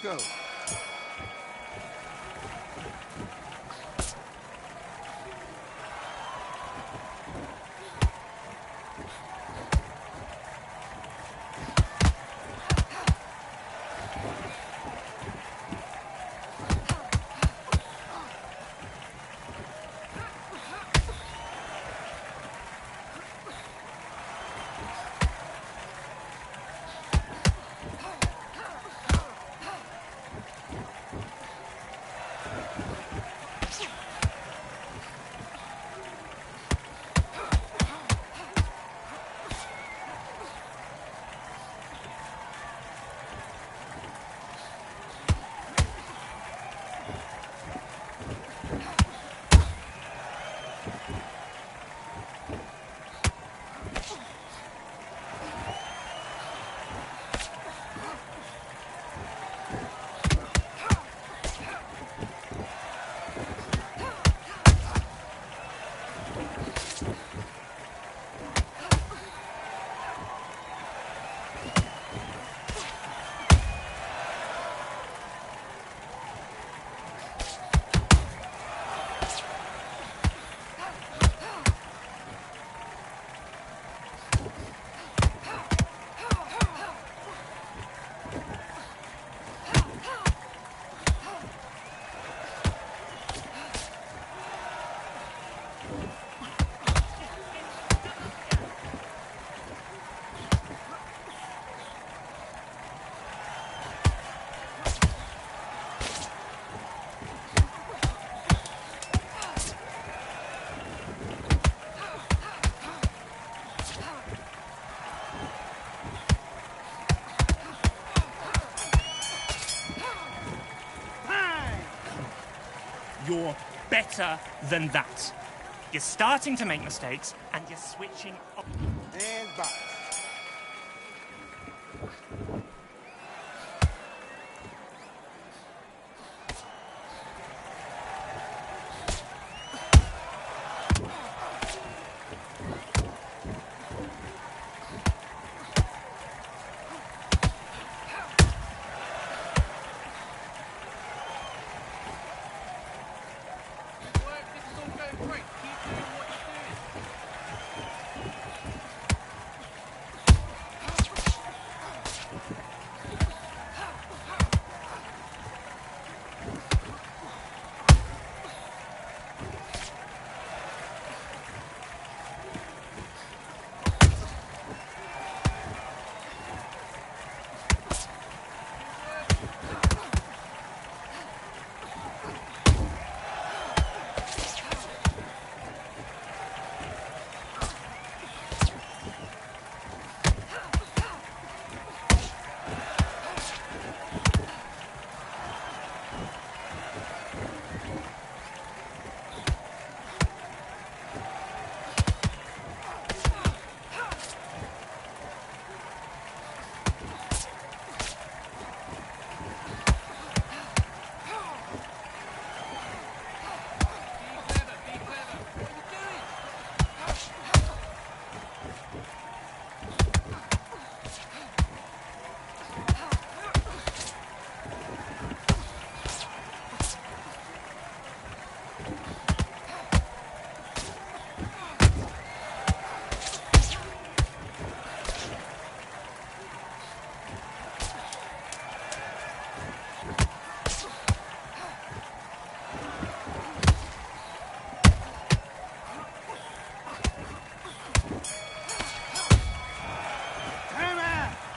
go. You're better than that. You're starting to make mistakes, and you're switching up. And box.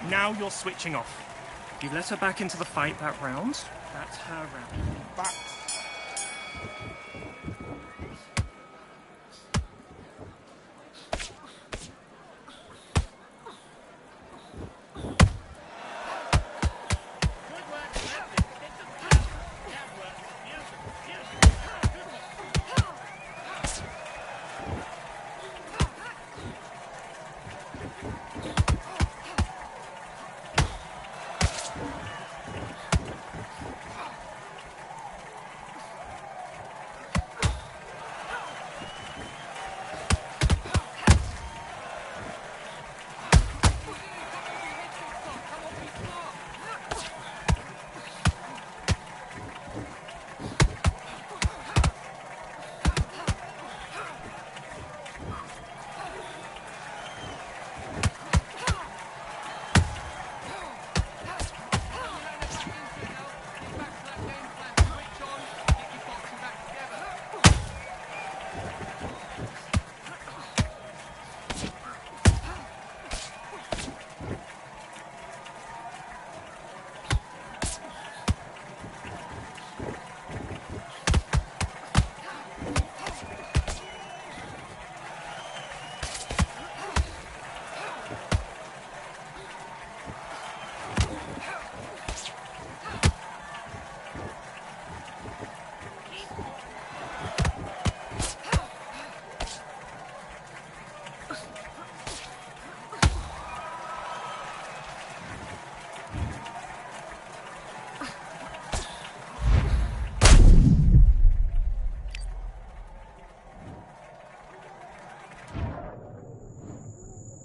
Now you're switching off. You let her back into the fight that round. That's her round. Box.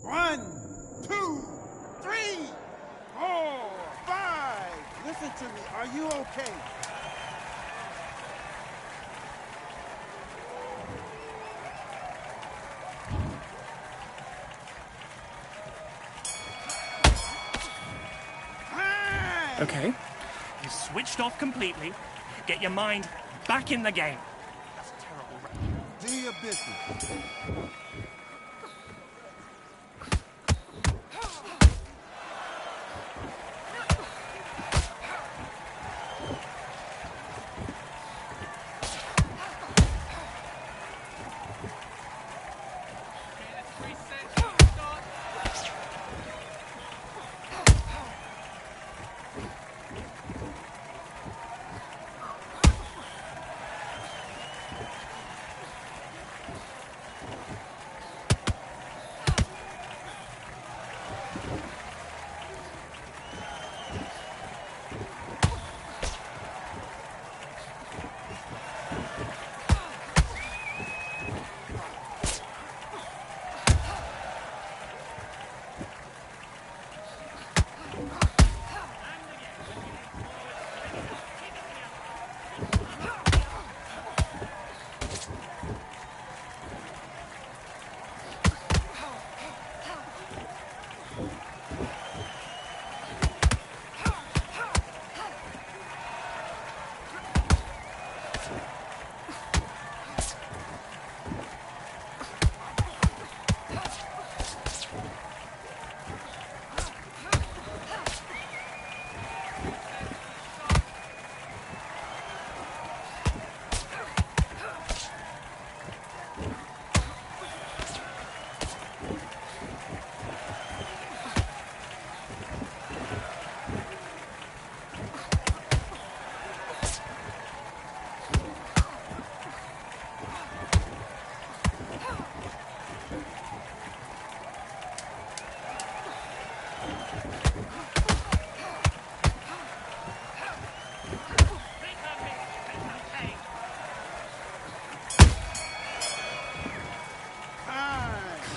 One, two, three, four, five. Listen to me. Are you okay? Okay. You switched off completely. Get your mind back in the game. That's terrible. Do your business.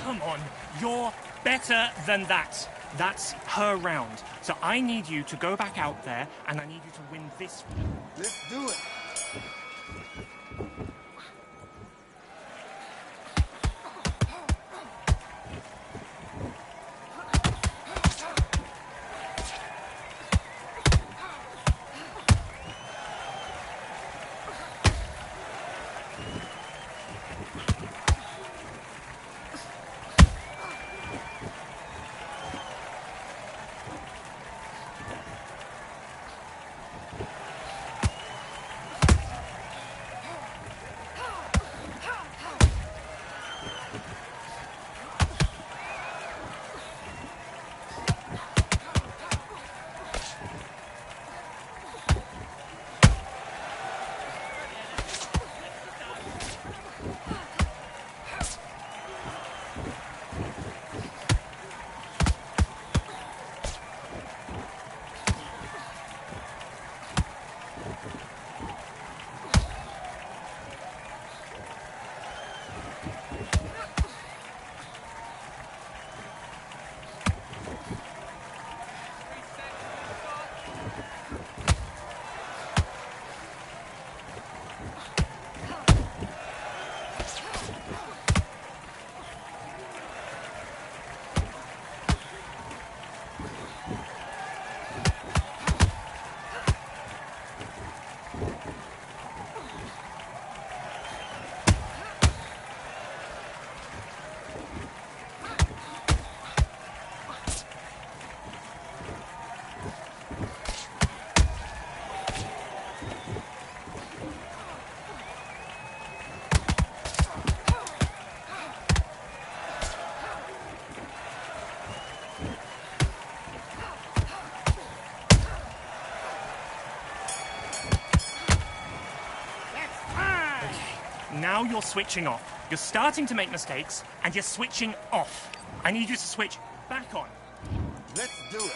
Come on, you're better than that. That's her round. So I need you to go back out there, and I need you to win this one. Let's do it. Now you're switching off. You're starting to make mistakes, and you're switching off. I need you to switch back on. Let's do it.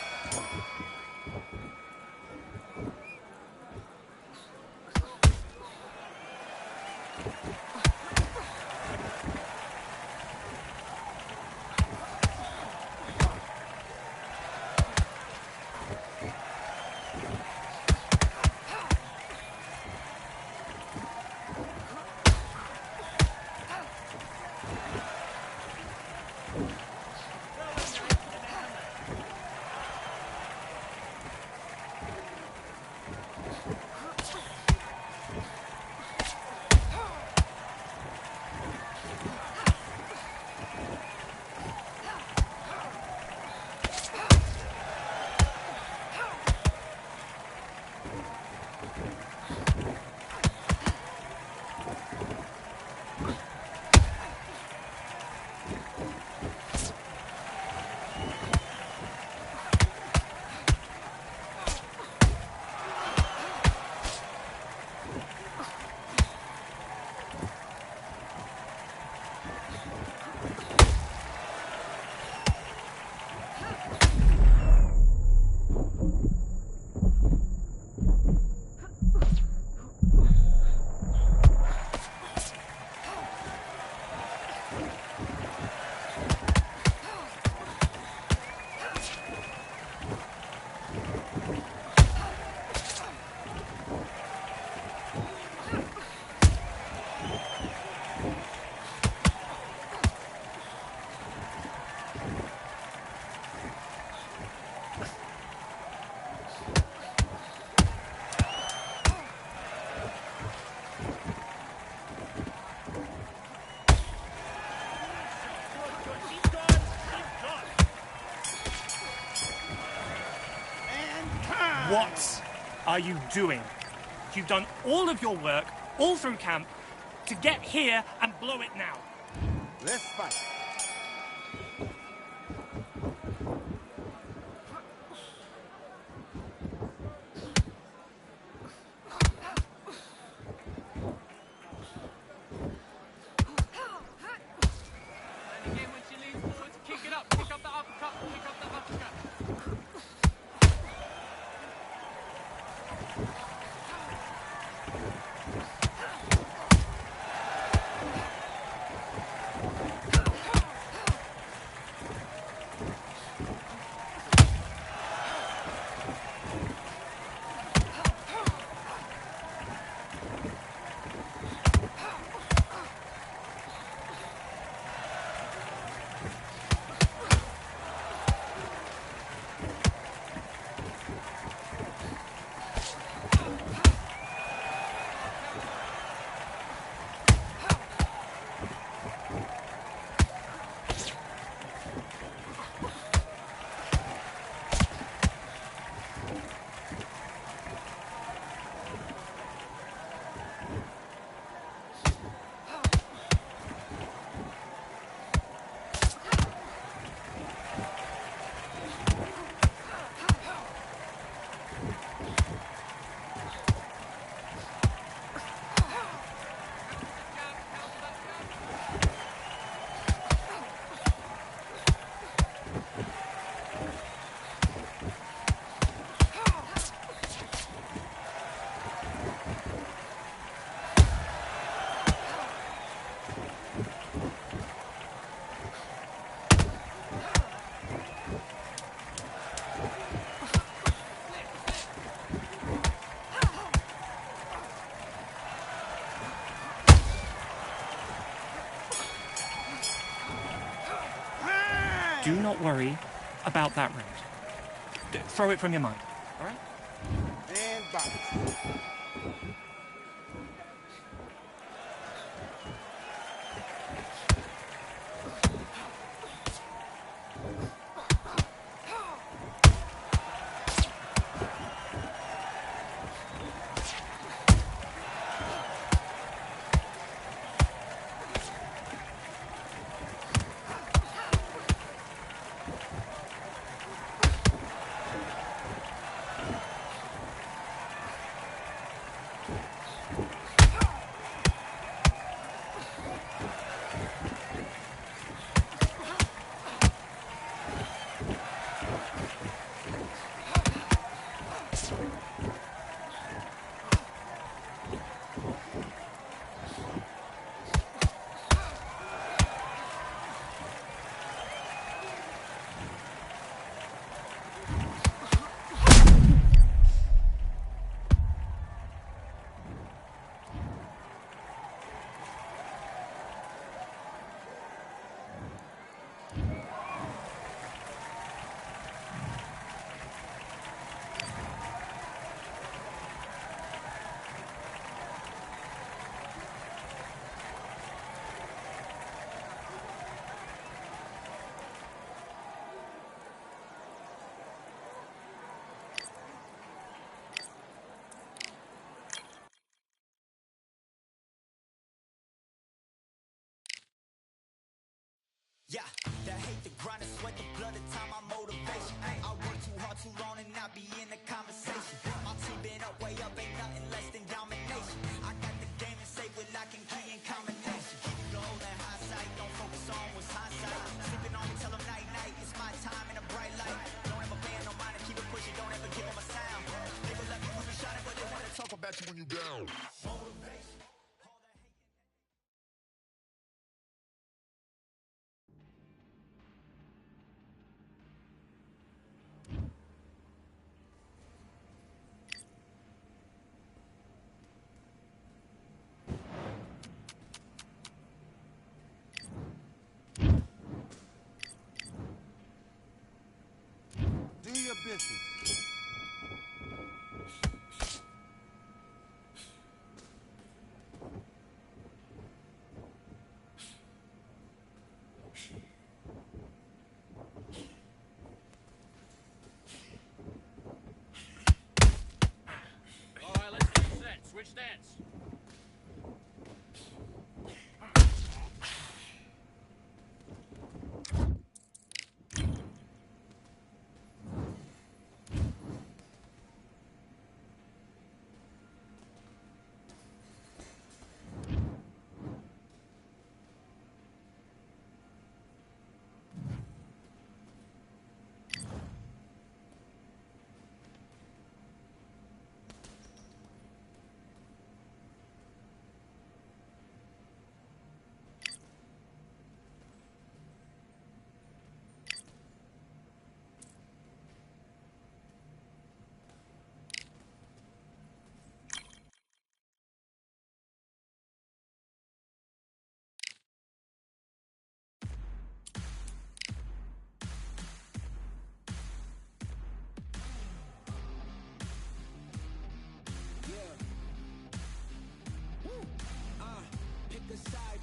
What are you doing? You've done all of your work, all through camp, to get here and blow it now. Let's fight. Do not worry about that round. Throw it from your mind, all right? And box. the grind and sweat the blood, the time my motivation. I work too hard too long and not be in the conversation. My team been up, way up, ain't nothing less than domination. I got the game and safe with lock and key and combination. Keep the goal in hindsight, don't focus on what's hindsight. Sleeping on me, tell them night night, it's my time in a bright light. Don't ever pay no mind and keep it pushing, don't ever give them a sound. They will let me when you shine it, but they wanna talk about you when you down. Motivation. Do your business. All right, let's get set. Switch stance.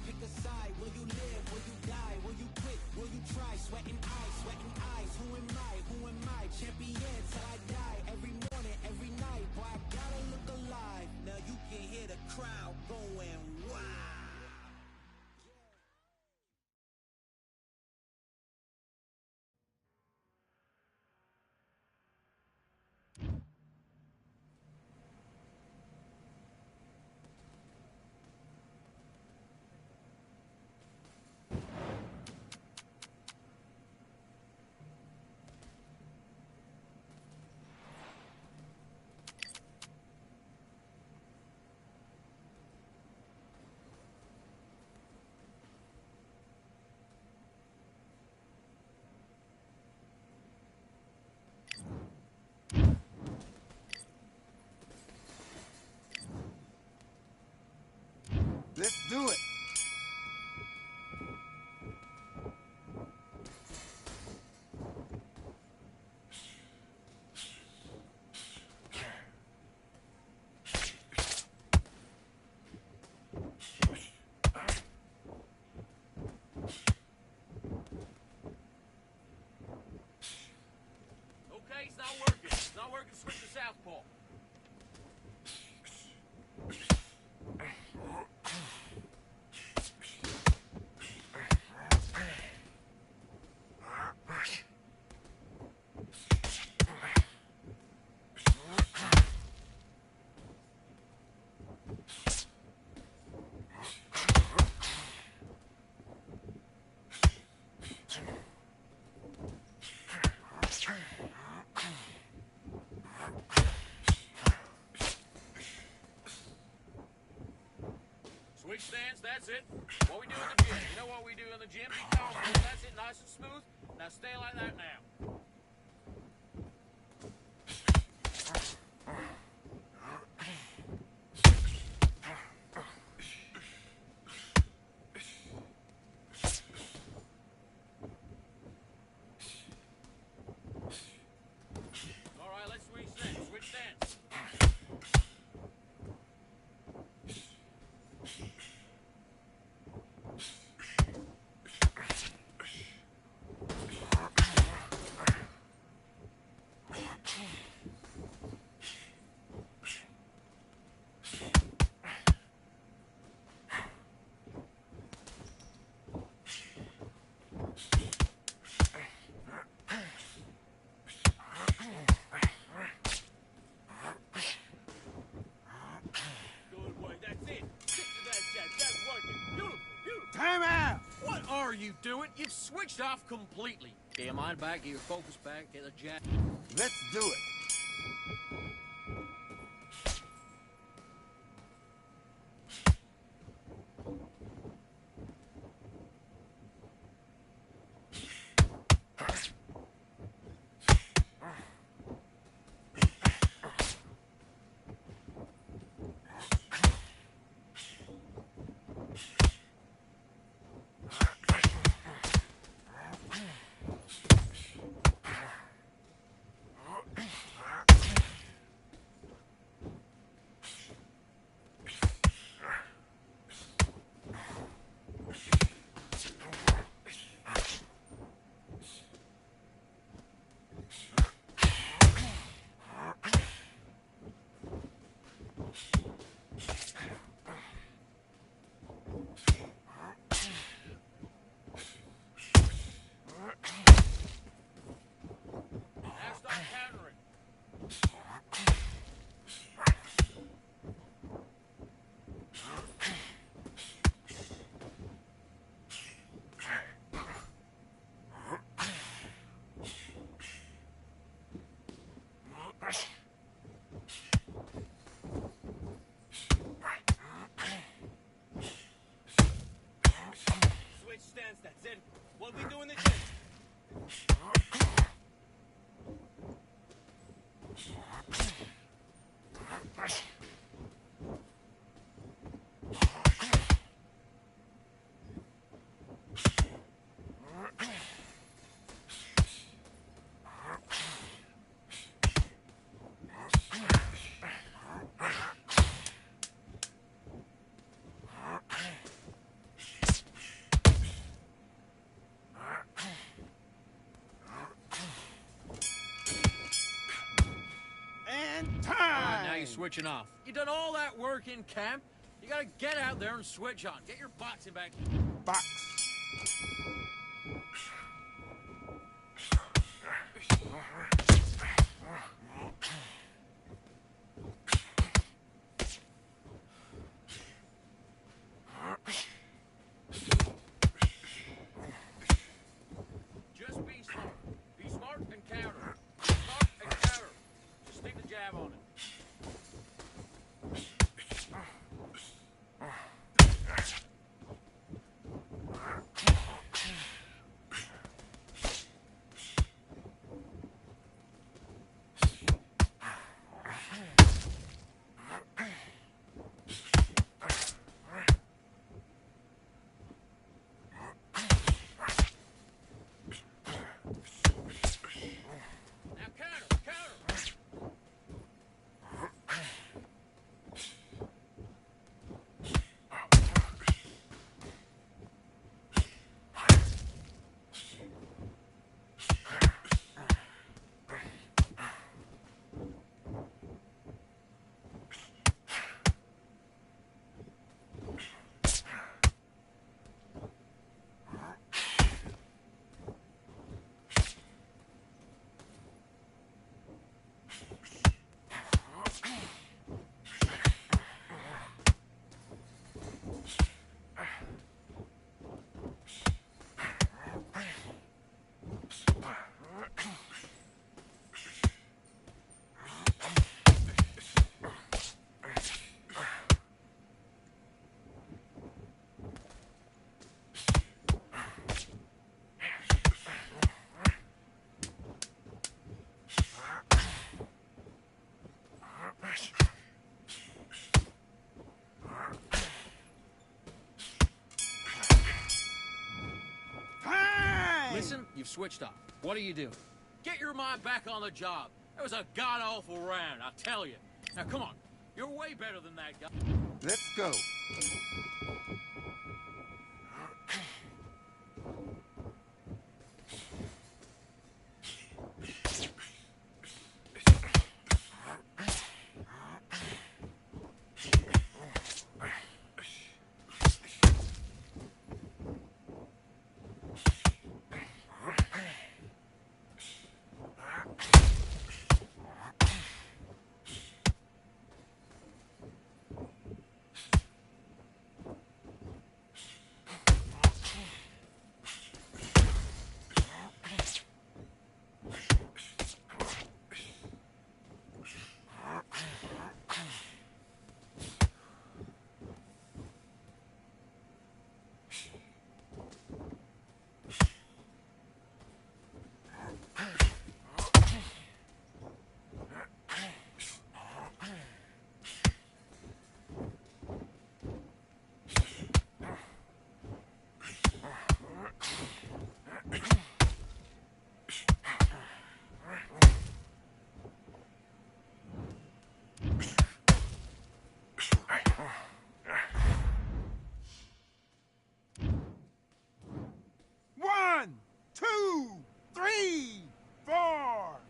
Pick a side. Will you live? Will you die? Will you quit? Will you try? Sweating eyes. Who am I? Champion till I die. Every morning, every night. Boy, I gotta look alive. Now you can hear the crowd going wild. Let's do it. Okay, it's not working. It's not working. Switch to southpaw. Switch stance, that's it. What we do in the gym. You know what we do in the gym? Be comfortable. That's it, nice and smooth. Now stay like that now. All right, let's switch stance. Switch stance. You've switched off completely. Get your mind back, get your focus back, get the jab. Let's do it. Now start countering. Switch stance, that's it. What we do in the gym? And All right, now time! you're switching off. You done all that work in camp. You gotta get out there and switch on. Get your boxing back. Box. Just be smart. Be smart and counter. Smart and counter. Just stick the jab on it. Now counter, counter. Time! Listen, you've switched off. What do you do? Get your mind back on the job. That was a god-awful round, I tell you. Now, come on. You're way better than that guy. Let's go. 3, 4,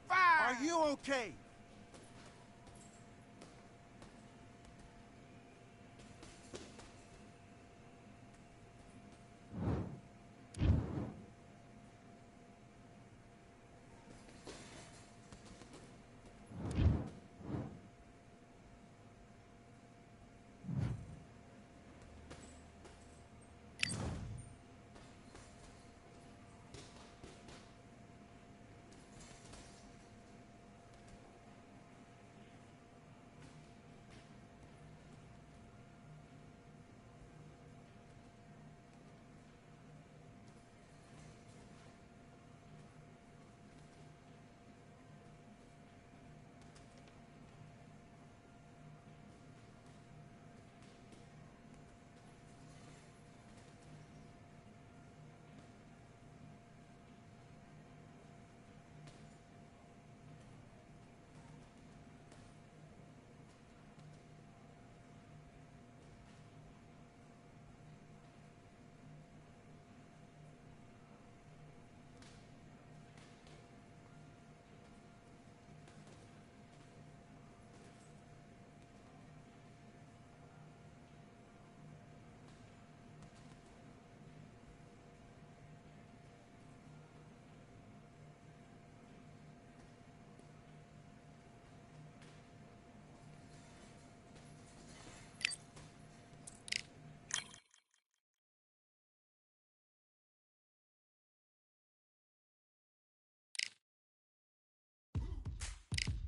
5. Are you okay?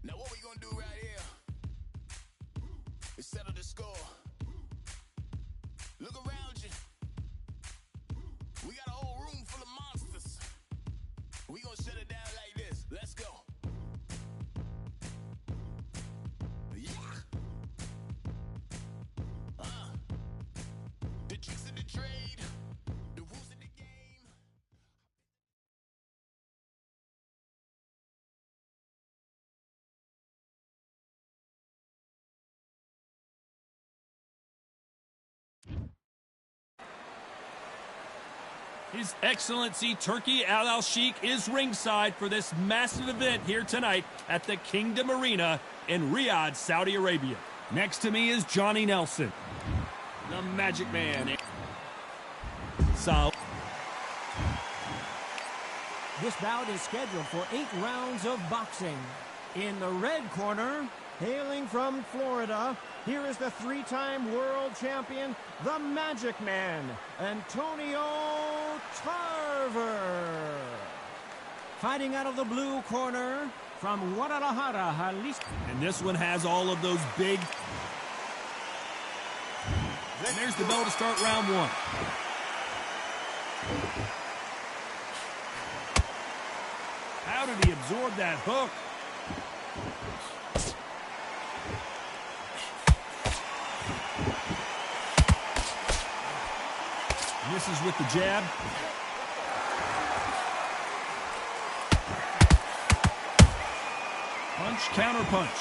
Now what we gonna do right here is settle the score. Look around you. We got a whole room full of monsters. We gonna shut it down like this. Let's go. Yeah. The tricks of the trade, the rules of the game. His Excellency Turki Al Sheikh is ringside for this massive event here tonight at the Kingdom Arena in Riyadh, Saudi Arabia. Next to me is Johnny Nelson, the Magic Man. So, this bout is scheduled for 8 rounds of boxing. In the red corner, hailing from Florida, here is the 3-time world champion, the Magic Man, Antonio Tarver. Fighting out of the blue corner, from Guadalajara, Jalisco. And this one has all of those big... And there's the bell to start round 1. How did he absorb that hook? Misses with the jab. Punch, counter punch.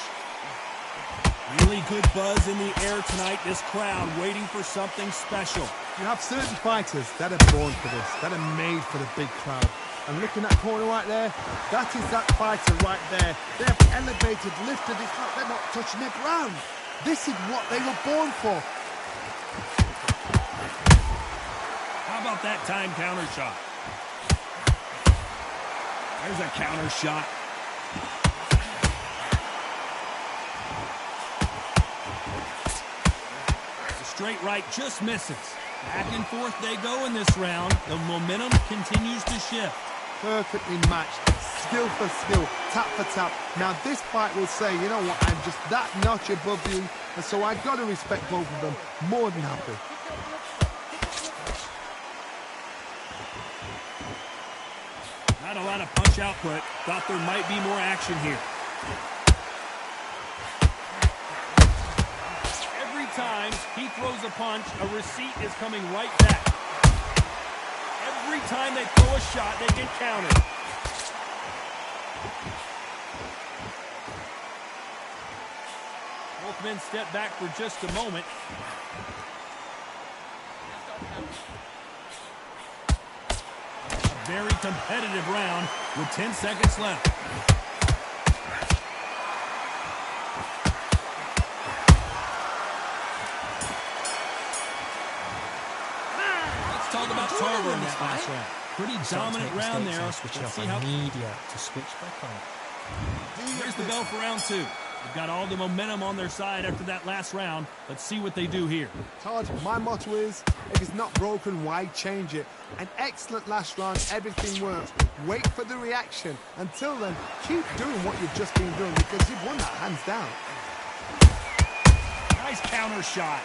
Really good buzz in the air tonight. This crowd waiting for something special. You have certain fighters that are born for this, that are made for the big crowd. And looking at that corner right there, that is that fighter right there. They have elevated, lifted, it's like they're not touching the ground. This is what they were born for. How about that time counter shot? There's a counter shot. The straight right just misses. Back and forth they go in this round. The momentum continues to shift. Perfectly matched, skill for skill, tap for tap. Now this fight will say, you know what, I'm just that notch above you, and so I've got to respect both of them more than happy. Not a lot of punch output. Thought there might be more action here. Every time he throws a punch, a receipt is coming right back. Every time they throw a shot, they get countered. Both men step back for just a moment. A very competitive round with 10 seconds left. Let's talk about Tarver in that last round. Pretty dominant round there. Let's see how media to switch back on. Here's the bell for round 2. They've got all the momentum on their side after that last round. Let's see what they do here. Todd, my motto is, if it's not broken, why change it? An excellent last round, everything works. Wait for the reaction. Until then, keep doing what you've just been doing because you've won that hands down. Nice counter shot.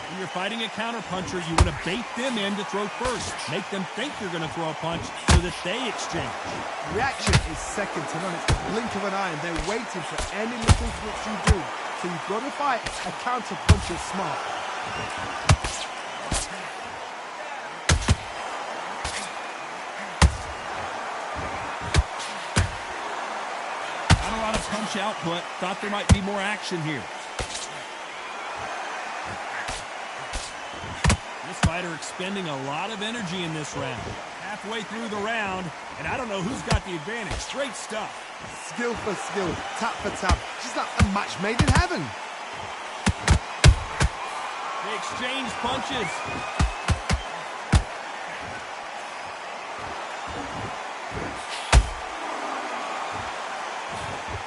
When you're fighting a counter-puncher, you want to bait them in to throw first. Make them think you're going to throw a punch so that they exchange. Reaction is second to none. It's the blink of an eye, and they're waiting for any little switch you do. So you've got to fight a counter-puncher smart. Not a lot of punch output. Thought there might be more action here. This fighter expending a lot of energy in this round. Halfway through the round, and I don't know who's got the advantage. Great stuff. Skill for skill, tap for tap. Just like a match made in heaven. They exchange punches.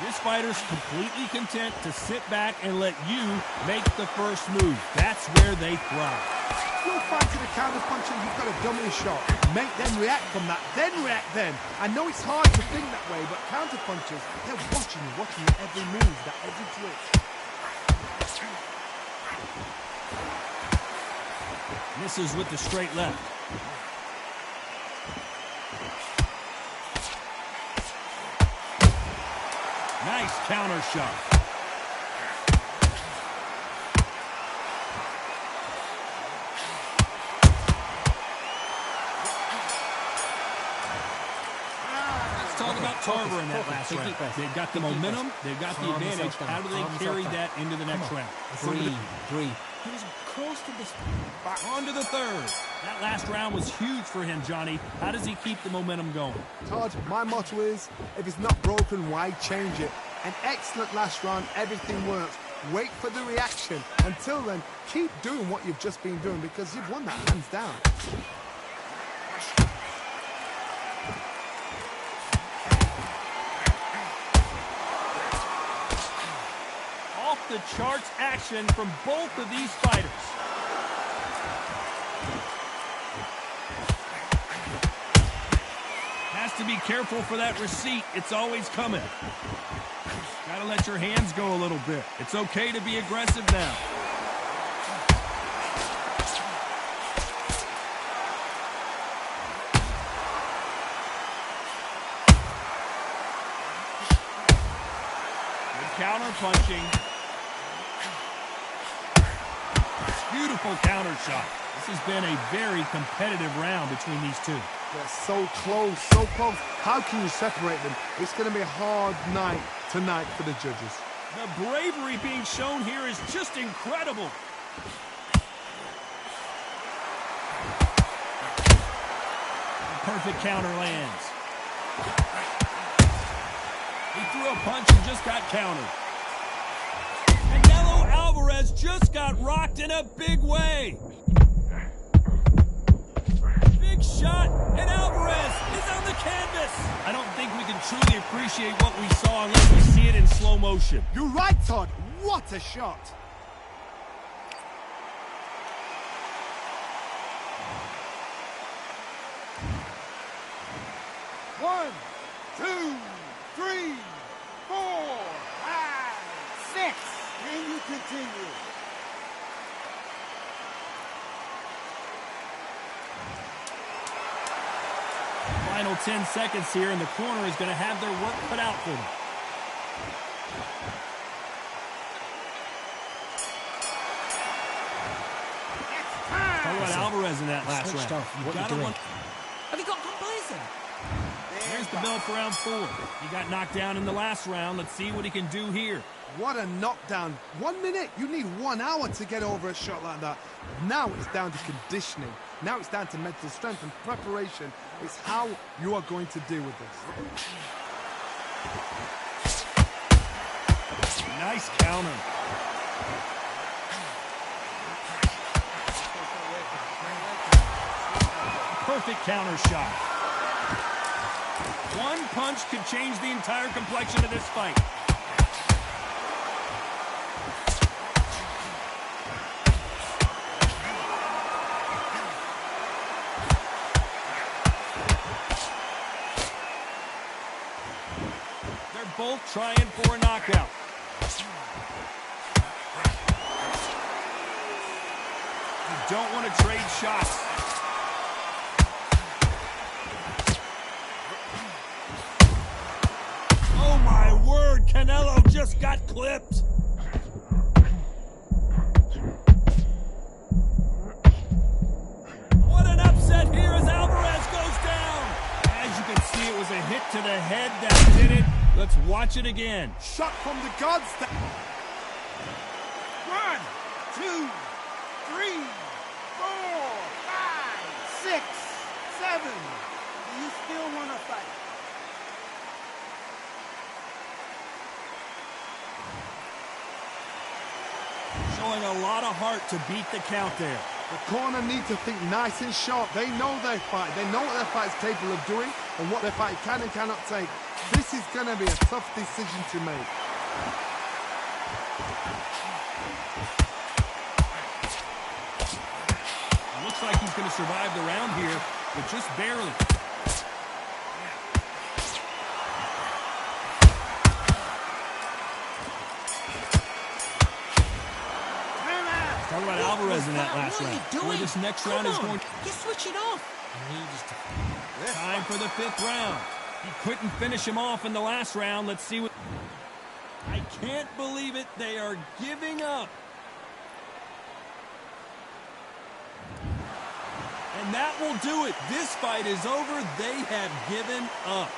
This fighter's completely content to sit back and let you make the first move. That's where they thrive. You're fighting a counter-puncher, you've got a dummy shot. Make them react from that, then react then. I know it's hard to think that way, but counter-punchers, they're watching your every move, that every twitch. Misses with the straight left. Nice counter shot. Talk about Tarver in that last round. They've got the momentum, they've got the advantage. How do they carry that into the next round? Breathe. He was close to this. Back on to the third. That last round was huge for him, Johnny. How does he keep the momentum going? Todd, my motto is, if it's not broken, why change it? An excellent last round, everything works. Wait for the reaction. Until then, keep doing what you've just been doing because you've won that hands down. The charts action from both of these fighters. Has to be careful for that receipt. It's always coming. Gotta let your hands go a little bit. It's okay to be aggressive now. Good counter punching. Beautiful counter shot. This has been a very competitive round between these two. They're so close, so close. How can you separate them? It's going to be a hard night tonight for the judges. The bravery being shown here is just incredible. The perfect counter lands. He threw a punch and just got countered. Alvarez just got rocked in a big way. Big shot, and Alvarez is on the canvas. I don't think we can truly appreciate what we saw unless we see it in slow motion. You're right, Todd. What a shot. One, two, three, 4, 5, 6. And you continue. Final 10 seconds here, and the corner is going to have their work cut out for them. Talk about Alvarez in that last round. What are you doing? Have you got complacent? Here's the bell for round 4. He got knocked down in the last round. Let's see what he can do here. What a knockdown. 1 minute. You need 1 hour to get over a shot like that. Now it's down to conditioning. Now it's down to mental strength and preparation. It's how you are going to deal with this. Nice counter. Perfect counter shot. One punch could change the entire complexion of this fight. They're both trying for a knockout. You don't want to trade shots. Oh my word, Canelo just got clipped. What an upset here as Alvarez goes down. As you can see, it was a hit to the head that did it. Let's watch it again. Shot from the gods. 1, 2, 3, 4, 5, 6, 7. Do you still want to fight? Showing a lot of heart to beat the count there. The corner need to think nice and sharp. They know their fight. They know what their fight is capable of doing and what their fight can and cannot take. This is going to be a tough decision to make. Looks like he's going to survive the round here, but just barely. Talk about Alvarez in that last round. Where this next round is going. You're switching off. Time for the 5th round. He couldn't finish him off in the last round. Let's see what. I can't believe it. They are giving up. And that will do it. This fight is over. They have given up.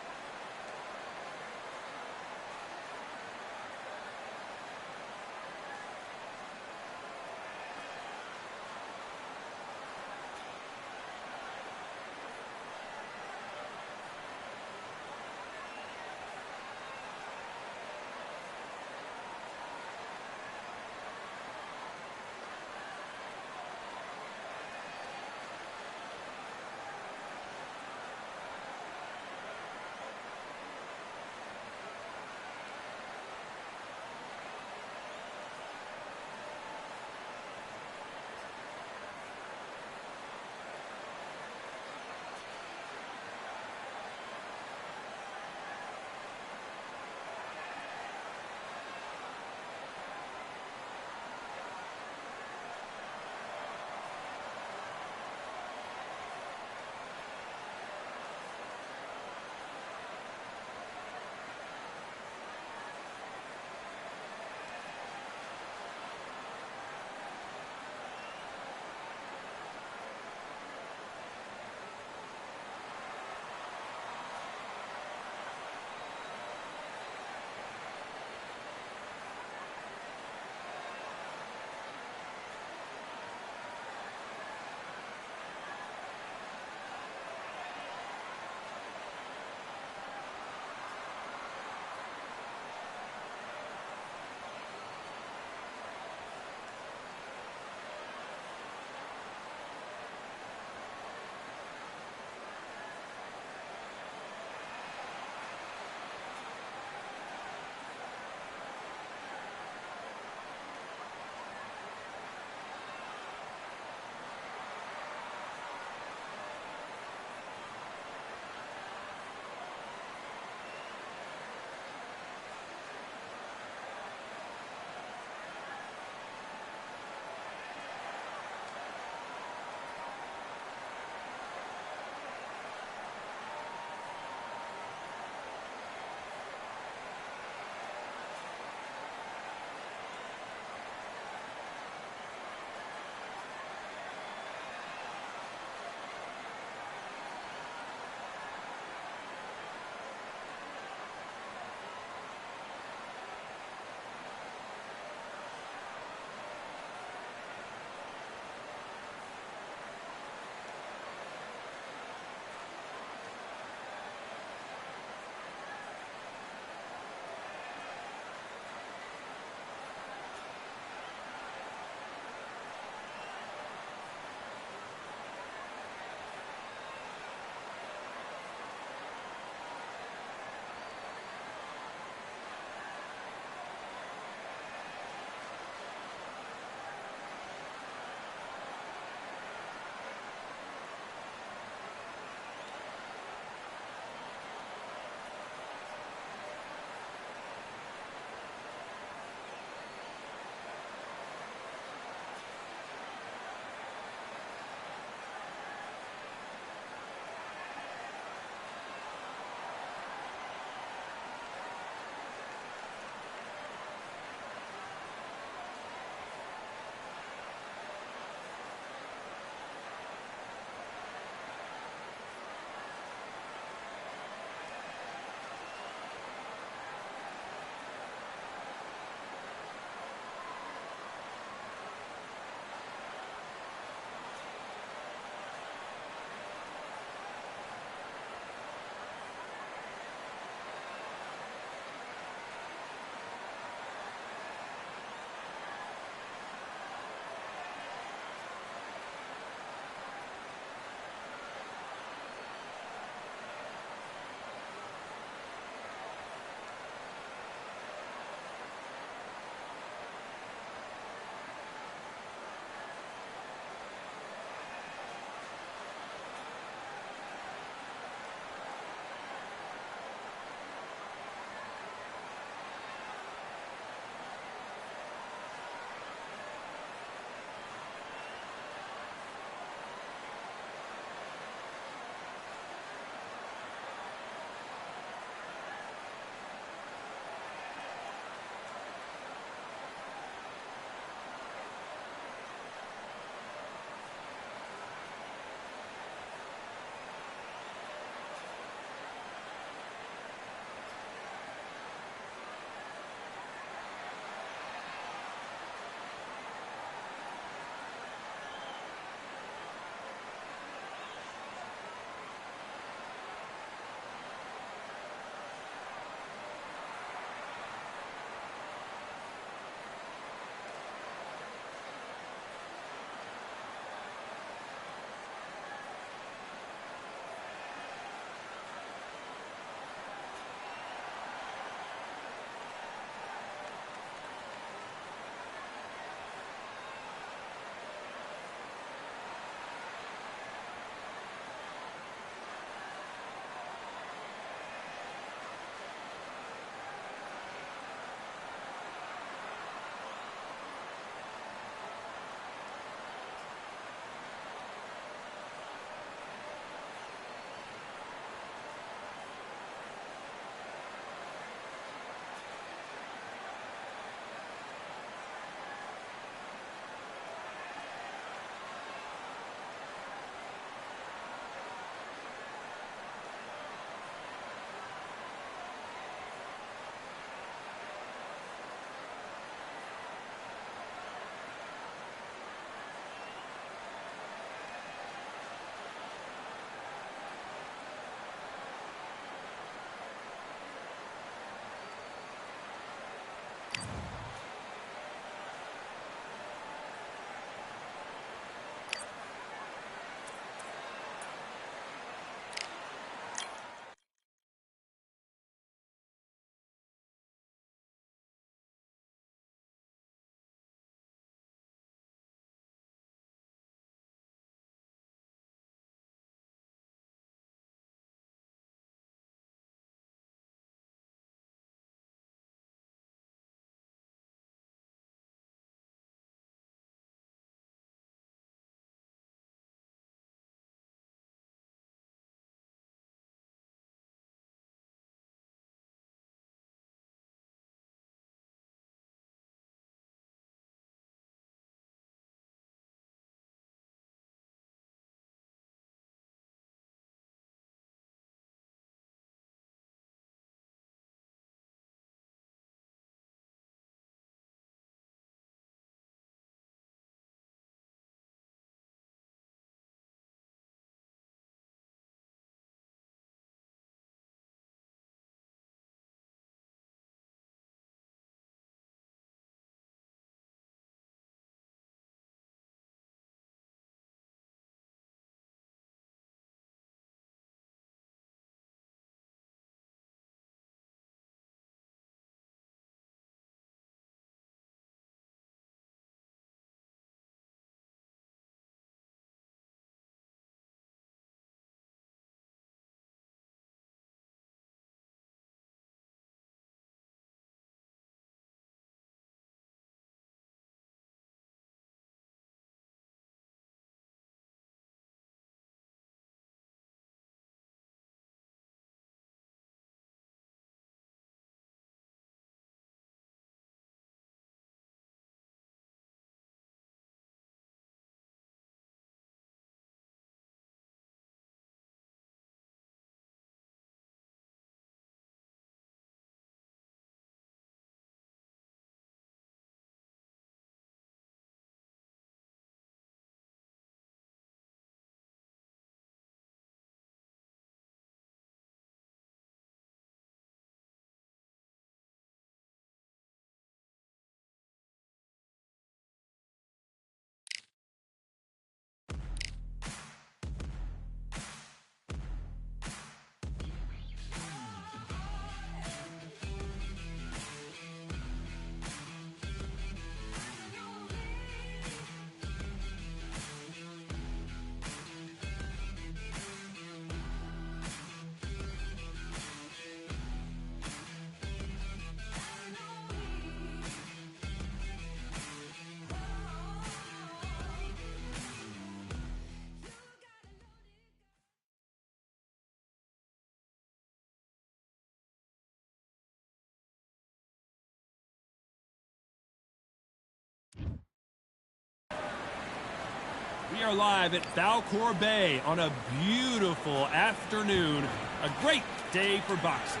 We are live at Falcor Bay on a beautiful afternoon. A great day for boxing.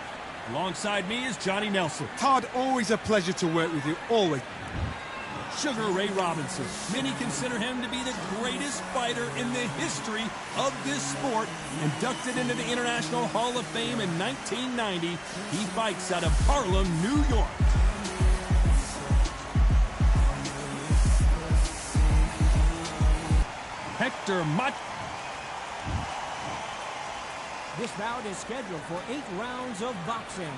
Alongside me is Johnny Nelson. Todd, always a pleasure to work with you, always. Sugar Ray Robinson. Many consider him to be the greatest fighter in the history of this sport. Inducted into the International Hall of Fame in 1990, he fights out of Harlem, New York. Hector Macho. This bout is scheduled for 8 rounds of boxing.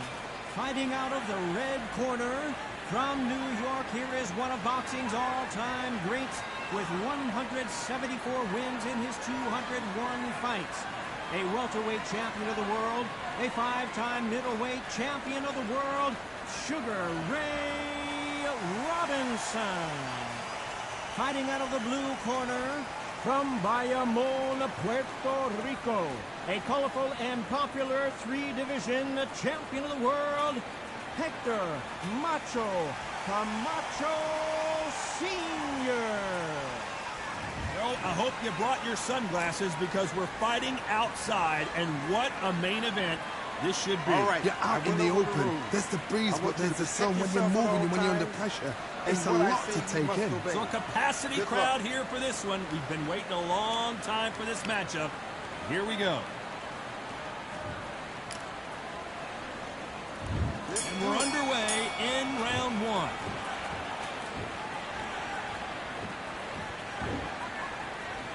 Fighting out of the red corner, from New York, here is one of boxing's all-time greats with 174 wins in his 201 fights. A welterweight champion of the world, a 5-time middleweight champion of the world, Sugar Ray Robinson. Fighting out of the blue corner, from Bayamon, Puerto Rico, a colorful and popular 3-division champion of the world, Hector Macho Camacho Sr. Well, I hope you brought your sunglasses because we're fighting outside, and what a main event this should be. All right. You're out in the open. There's the breeze, but there's the sun when you're moving and when you're under pressure. It's a lot to take in. So a capacity crowd here for this one. We've been waiting a long time for this matchup. Here we go. And we're underway in round 1.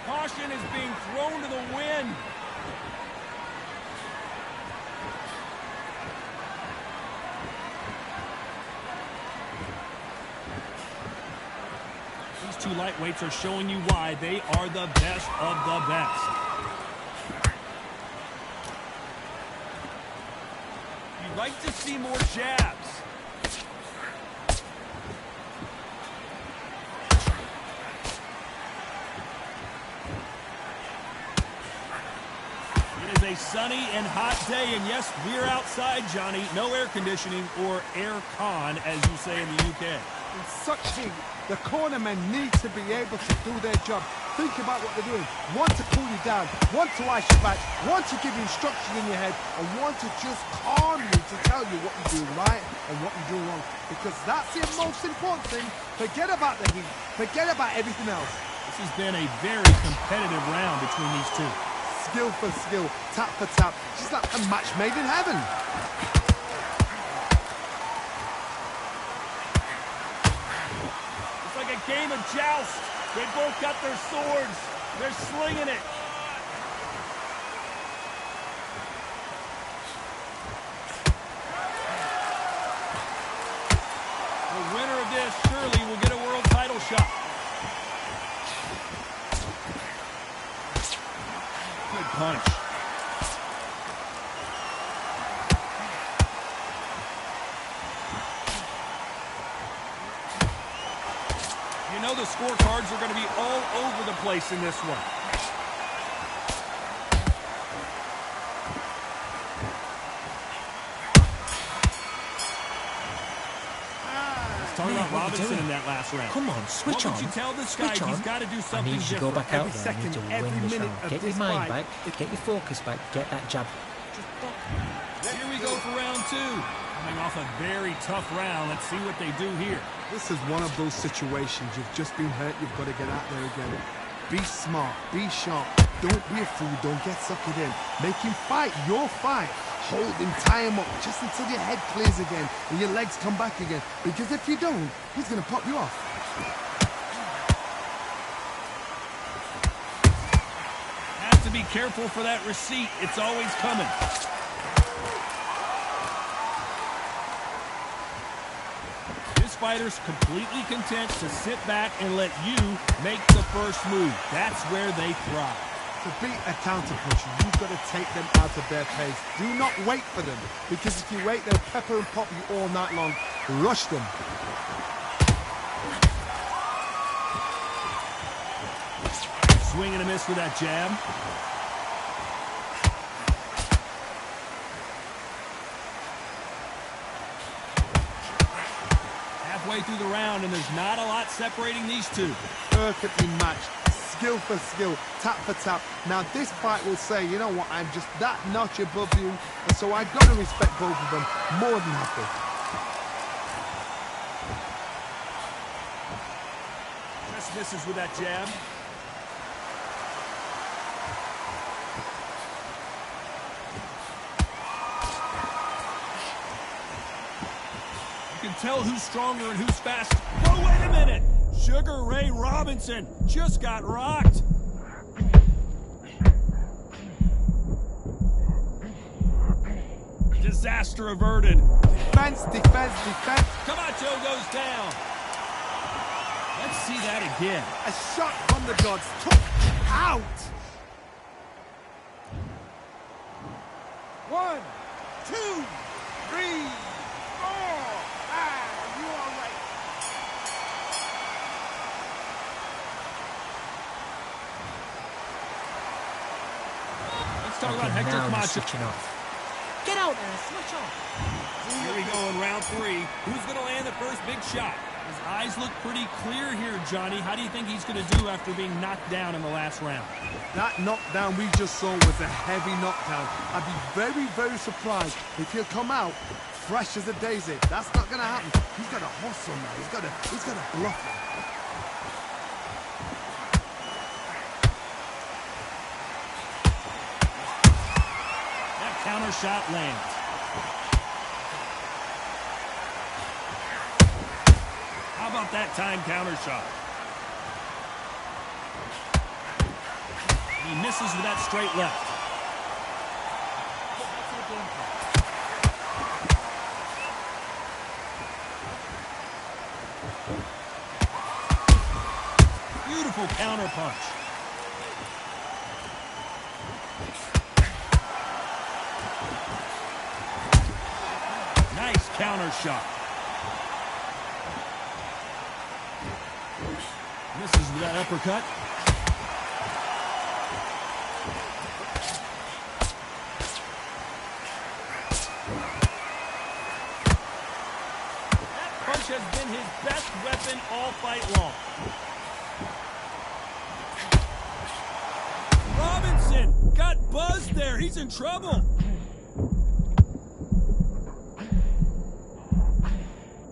Caution is being thrown to the wind. These two lightweights are showing you why they are the best of the best. You'd like to see more jabs. It is a sunny and hot day, and yes, we're outside, Johnny. No air conditioning or air con, as you say in the UK. In such heat, the cornermen need to be able to do their job. Think about what they're doing. One to cool you down, one to ice you back, one to give you instruction in your head, and one to just calm you to tell you what you're doing right and what you're doing wrong. Because that's the most important thing. Forget about the heat. Forget about everything else. This has been a very competitive round between these two. Skill for skill, tap for tap. Just like a match made in heaven. Game of joust. They both got their swords. They're slinging it. The winner of this surely will get a world title shot. Good punch. You know the scorecards are going to be all over the place in this one. Let's talk about Robinson in that last round. Come on, switch on. What would you tell this guy? He's got to do I something need you to go different. back out Every there. I need second, to every win this minute round. of Get your this mind fight. back, get your focus back, get that jab. Here we go for round 2. Coming off a very tough round. Let's see what they do here. This is one of those situations. You've just been hurt. You've got to get out there again. Be smart. Be sharp. Don't be a fool. Don't get suckered in. Make him fight your fight. Hold him, tie him up just until your head clears again and your legs come back again. Because if you don't, he's going to pop you off. Have to be careful for that receipt. It's always coming. This fighter's completely content to sit back and let you make the first move. That's where they thrive. To beat a counter puncher, you've got to take them out of their pace. Do not wait for them, because if you wait, they'll pepper and pop you all night long. Rush them. Swing and a miss with that jab. Halfway through the round, and there's not a lot separating these two. Perfectly matched. skill for skill, tap for tap. Now this fight will say, you know what, I'm just that notch above you, and so I've got to respect both of them more than happy. Just misses with that jab. You can tell who's stronger and who's fast. Oh, wait a minute! Sugar Ray Robinson just got rocked. Disaster averted. Defense, defense, defense. Camacho goes down. Let's see that again. A shot from the gods took out. 1, 2, 3, 4, 5. You all right? Let's talk about Hector Now he's Camacho. switching off. Get out there and switch off. Here we go in round 3. Who's going to land the first big shot? His eyes look pretty clear here, Johnny. How do you think he's going to do after being knocked down in the last round? That knockdown we just saw was a heavy knockdown. I'd be very, very surprised if he'll come out fresh as a daisy. That's not going to happen. He's got to hustle now. He's got to bluff him. That counter shot lands. How about that time counter shot? He misses with that straight left. Beautiful counter punch. Nice counter shot. Misses with that uppercut. That punch has been his best weapon all fight long. Robinson got buzzed there. He's in trouble.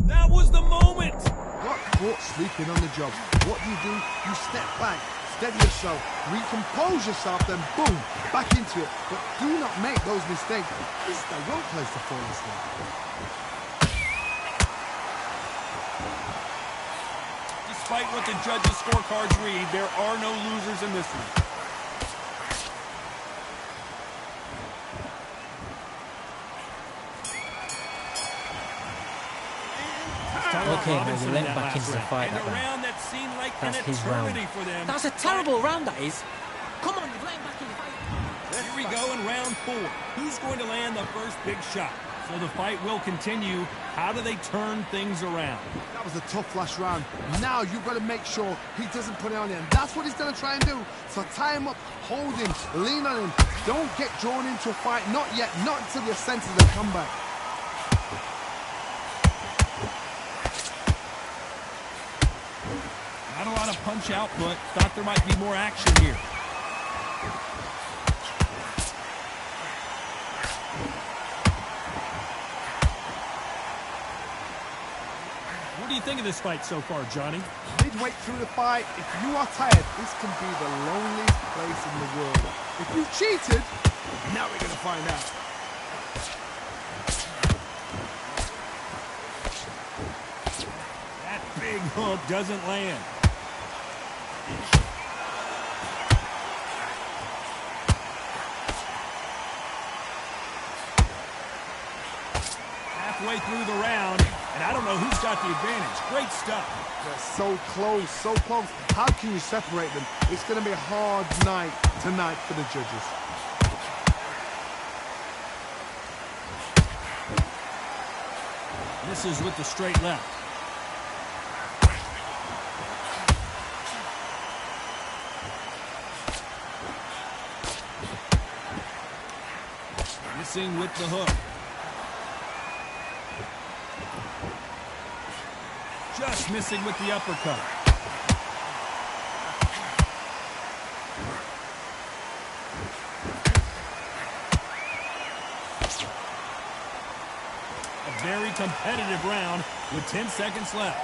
That was the moment. Got caught sleeping on the job. What do? You step back, steady yourself, recompose yourself, then boom, back into it. But do not make those mistakes. This is the wrong place to fall asleep. Despite what the judges' scorecards read, there are no losers in this one. Okay, well, we went back into the fight that round. That's his round. That's a terrible round, that is. Come on, you've let him back in the fight. Here we go in round 4. Who's going to land the first big shot? So the fight will continue. How do they turn things around? That was a tough last round. Now you've got to make sure he doesn't put it on you. And that's what he's going to try and do. So tie him up, hold him, lean on him. Don't get drawn into a fight. Not yet. Not until your senses have come back. Not a lot of punch output. Thought there might be more action here. What do you think of this fight so far, Johnny? Midway through the fight, if you are tired, this can be the loneliest place in the world. If you cheated, now we're going to find out. That big hook doesn't land. Halfway through the round, and I don't know who's got the advantage. Great stuff. They're so close, so close. How can you separate them? It's going to be a hard night tonight for the judges. Misses with the straight left. Missing with the hook. Just missing with the uppercut. A very competitive round with 10 seconds left.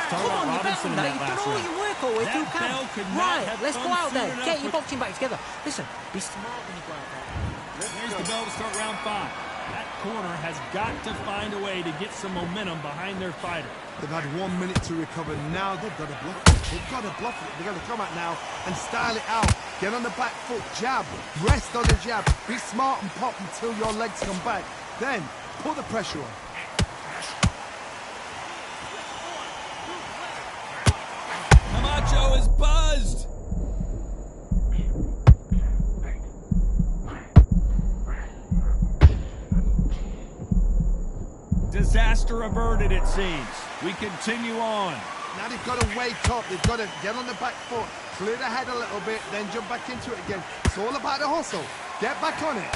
Come on, you better than that. You've done all your work all the way through camp. Right, let's go out there. Get your boxing back together. Listen, be smart when you go out there. There's the bell to start round 5. That corner has got to find a way to get some momentum behind their fighter. They've had 1 minute to recover. Now they've got to bluff it. They've got to bluff it. They've got to come out now and style it out. Get on the back foot, jab. Rest on the jab. Be smart and pop until your legs come back. Then put the pressure on. Camacho is buzzed. Disaster averted, it seems. We continue on. Now they've got to wake up. They've got to get on the back foot, clear the head a little bit, then jump back into it again. It's all about the hustle. Get back on it.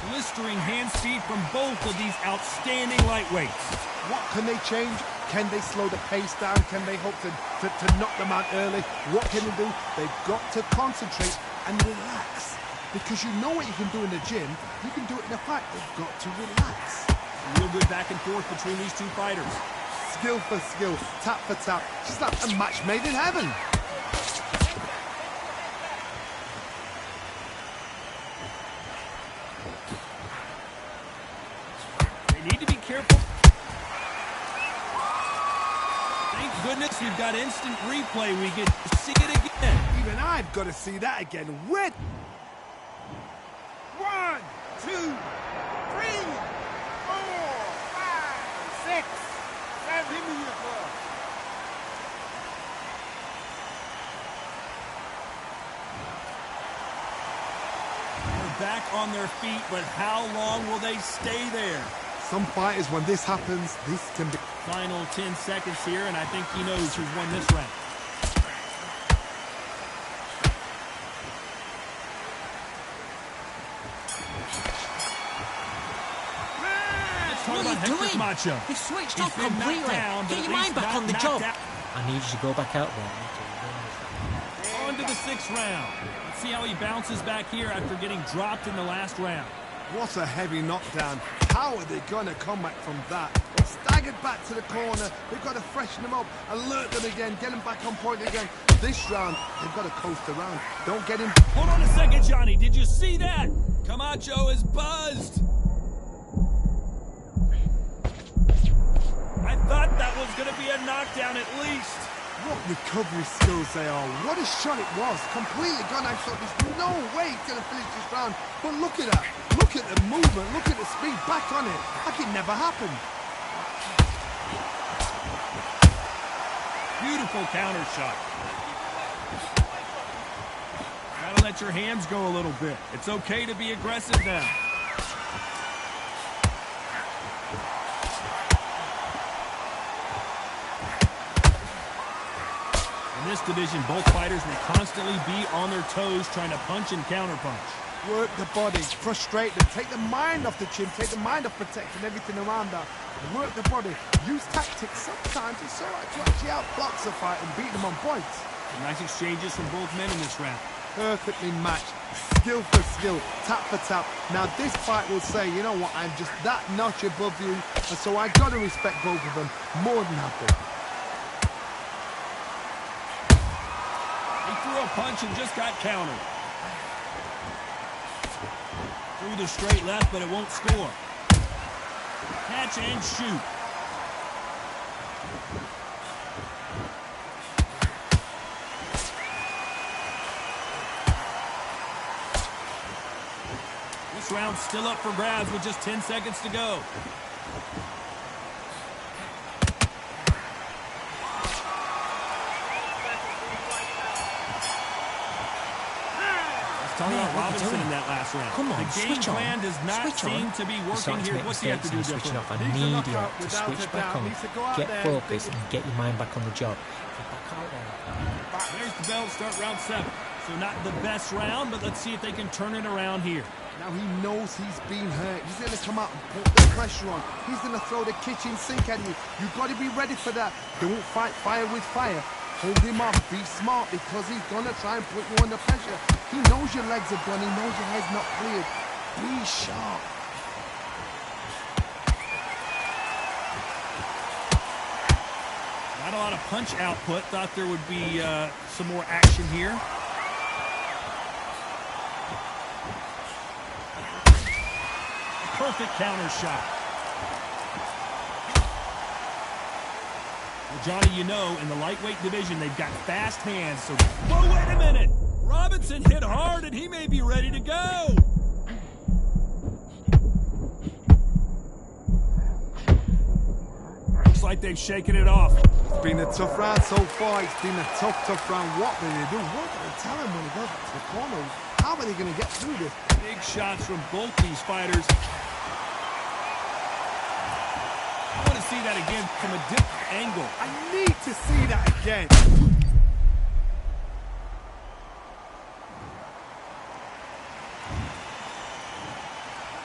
Blistering hand speed from both of these outstanding lightweights. What can they change? Can they slow the pace down? Can they hope to knock them out early? What can they do? They've got to concentrate and relax. Because you know what you can do in the gym, you can do it in a fight. They've got to relax. Real good back and forth between these two fighters. Skill for skill, tap for tap. Just like a match made in heaven. They need to be careful. Thank goodness we've got instant replay. We get to see it again. Even I've got to see that again. Where? 1, 2, 3, 4, 5, 6, 7. Give me your glove. They're back on their feet, but how long will they stay there? Some fighters, when this happens, this can be... Final 10 seconds here, and I think he knows who's won this round. What are you doing? Macho. He switched off completely. Get your mind back on the job. I need you to go back out there. On to the 6th round. Let's see how he bounces back here after getting dropped in the last round. What a heavy knockdown. How are they going to come back from that? Staggered back to the corner. They've got to freshen them up, alert them again, get them back on point again. This round, they've got to coast around. Don't get him... Hold on a second, Johnny. Did you see that? Camacho is buzzed. I thought that was going to be a knockdown at least. What recovery skills they are. What a shot it was. Completely gone. I thought there's no way he's going to finish this round. But look at that. Look at the movement. Look at the speed. Back on it. Like it never happened. Beautiful counter shot. Gotta let your hands go a little bit. It's okay to be aggressive now. In this division, both fighters will constantly be on their toes trying to punch and counterpunch. Work the body, frustrate them, take the mind off the chin, take the mind off protecting everything around that. Work the body, use tactics. Sometimes it's all right to actually outbox a fight and beat them on points. Nice exchanges from both men in this round. Perfectly matched, skill for skill, tap for tap. Now this fight will say, you know what, I'm just that notch above you, and so I got to respect both of them more than happy. He threw a punch and just got countered. Threw the straight left, but it won't score. Catch and shoot. This round's still up for grabs with just 10 seconds to go. Talking about Robinson in that last round. Come on, the game switch on. plan does not seem to be working here. What's he have to do different? I need you to switch back on. Get focused and get your mind back on the job. Get back out there. There's the bell. Start round 7. So not the best round, but let's see if they can turn it around here. Now he knows he's been hurt. He's going to come out and put the pressure on. He's going to throw the kitchen sink at you. You've got to be ready for that. Don't fight fire with fire. Hold him off. Be smart because he's going to try and put you under pressure. He knows your legs are done. He knows your head's not cleared. Be sharp. Not a lot of punch output. Thought there would be some more action here. Perfect counter shot. Well, Johnny, you know, in the lightweight division, they've got fast hands, so... Whoa, wait a minute! Robinson hit hard, and he may be ready to go! Looks like they've shaken it off. It's been a tough round so far. It's been a tough round. What will they do? What will they tell him when he goes up to the corner? How are they going to get through this? Big shots from both these fighters. I want to see that again from a different angle. I need to see that again.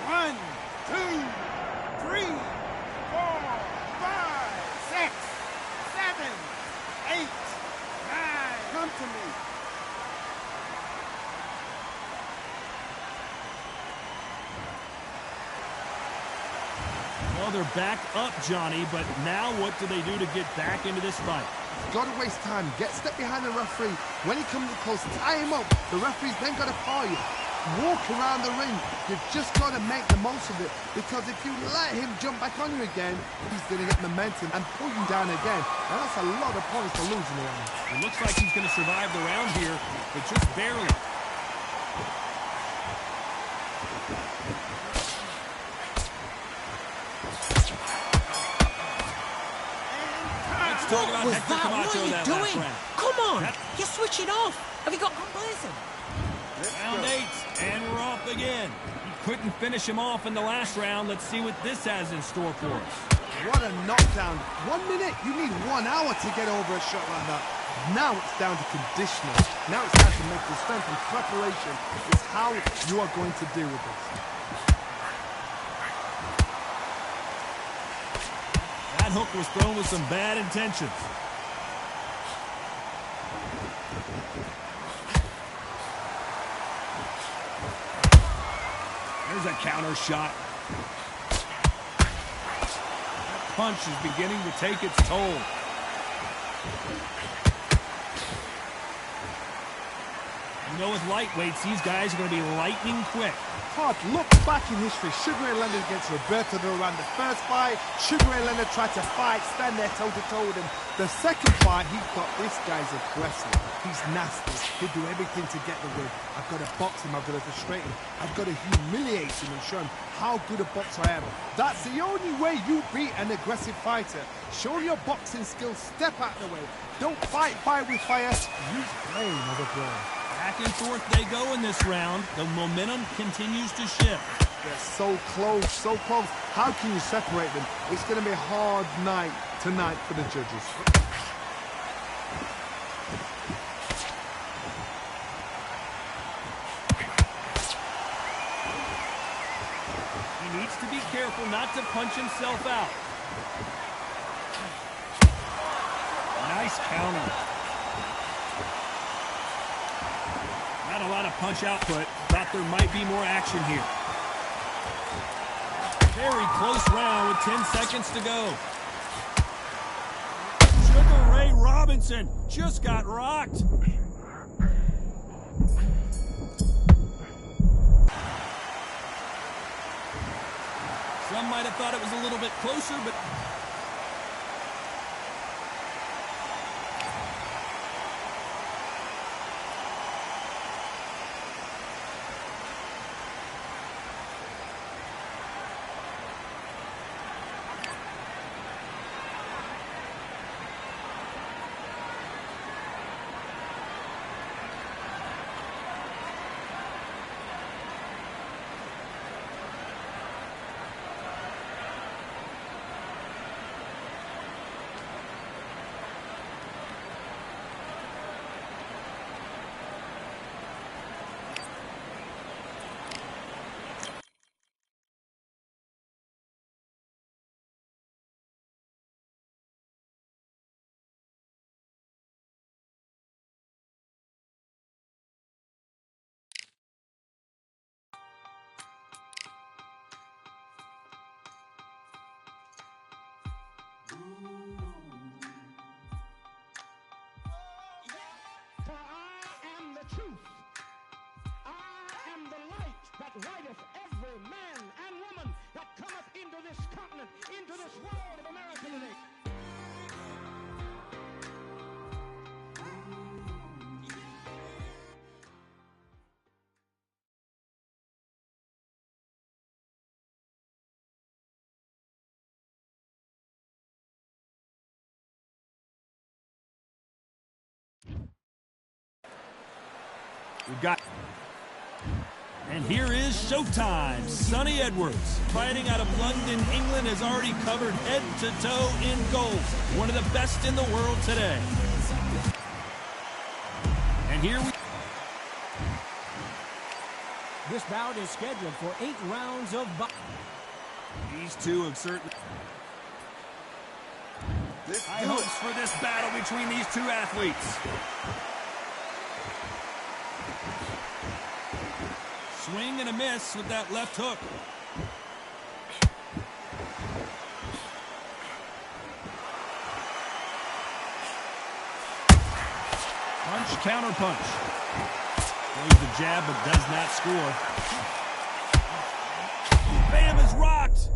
One, two, three, 4, 5, 6, 7, 8, 9. Come to me. Well, they're back up, Johnny, but now what do they do to get back into this fight? Got to waste time. Get step behind the referee. When he comes close, tie him up. The referee's then got to paw you. Walk around the ring. You've just got to make the most of it, because if you let him jump back on you again, he's going to get momentum and pull you down again. And that's a lot of points to lose in the round. It looks like he's going to survive the round here, but just barely. What was that? What are you doing? Come on! You're switching off! Have you got complacent? Round 8, and we're off again. He couldn't finish him off in the last round. Let's see what this has in store for us. What a knockdown. 1 minute, you need 1 hour to get over a shot like that. Now it's down to conditioning. Now it's time to make the strength and preparation. It's how you are going to deal with this. That hook was thrown with some bad intentions. There's a counter shot. That punch is beginning to take its toll. You know, with lightweights, these guys are going to be lightning quick. Hard look back in history. Sugar Ray Leonard against Roberto Duran. The first fight, Sugar Ray Leonard tried to fight, stand there toe-to-toe with him. The second fight, he thought this guy's aggressive. He's nasty. He'll do everything to get the win. I've got to box him. I've got to frustrate him. I've got to humiliate him and show him how good a boxer I am. That's the only way you beat an aggressive fighter. Show your boxing skills. Step out of the way. Don't fight fire with fire. Use brain over brain. Back and forth they go in this round. The momentum continues to shift. They're so close, so close. How can you separate them? It's going to be a hard night tonight for the judges. He needs to be careful not to punch himself out. Nice counter. Not a lot of punch output. Thought there might be more action here. Very close round with 10 seconds to go. Sugar Ray Robinson just got rocked. Some might have thought it was a little bit closer, but truth. I am the light that lighteth every man and woman that cometh into this continent, into this world of America today. We've got... And here is showtime. Sonny Edwards, fighting out of London, England, has already covered head to toe in gold. One of the best in the world today. And here we... This bout is scheduled for 8 rounds of boxing. These two have certainly... High hopes for this battle between these two athletes. Swing and a miss with that left hook. Punch, counter punch. Throws the jab but does not score. Bam is rocked.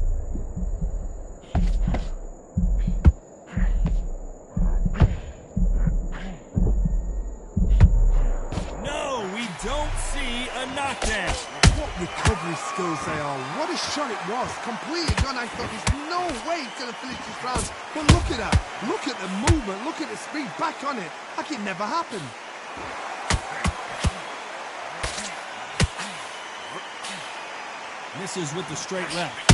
No, we don't see a knockdown. What recovery skills they are. What a shot it was. Completely gone. I thought there's no way he's going to finish this round. But look at that. Look at the movement. Look at the speed. Back on it. Like it never happened. Misses with the straight left.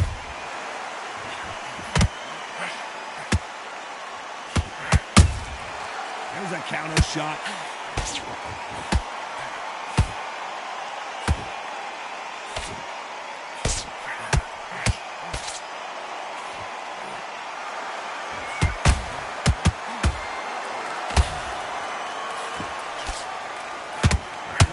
There's a counter shot.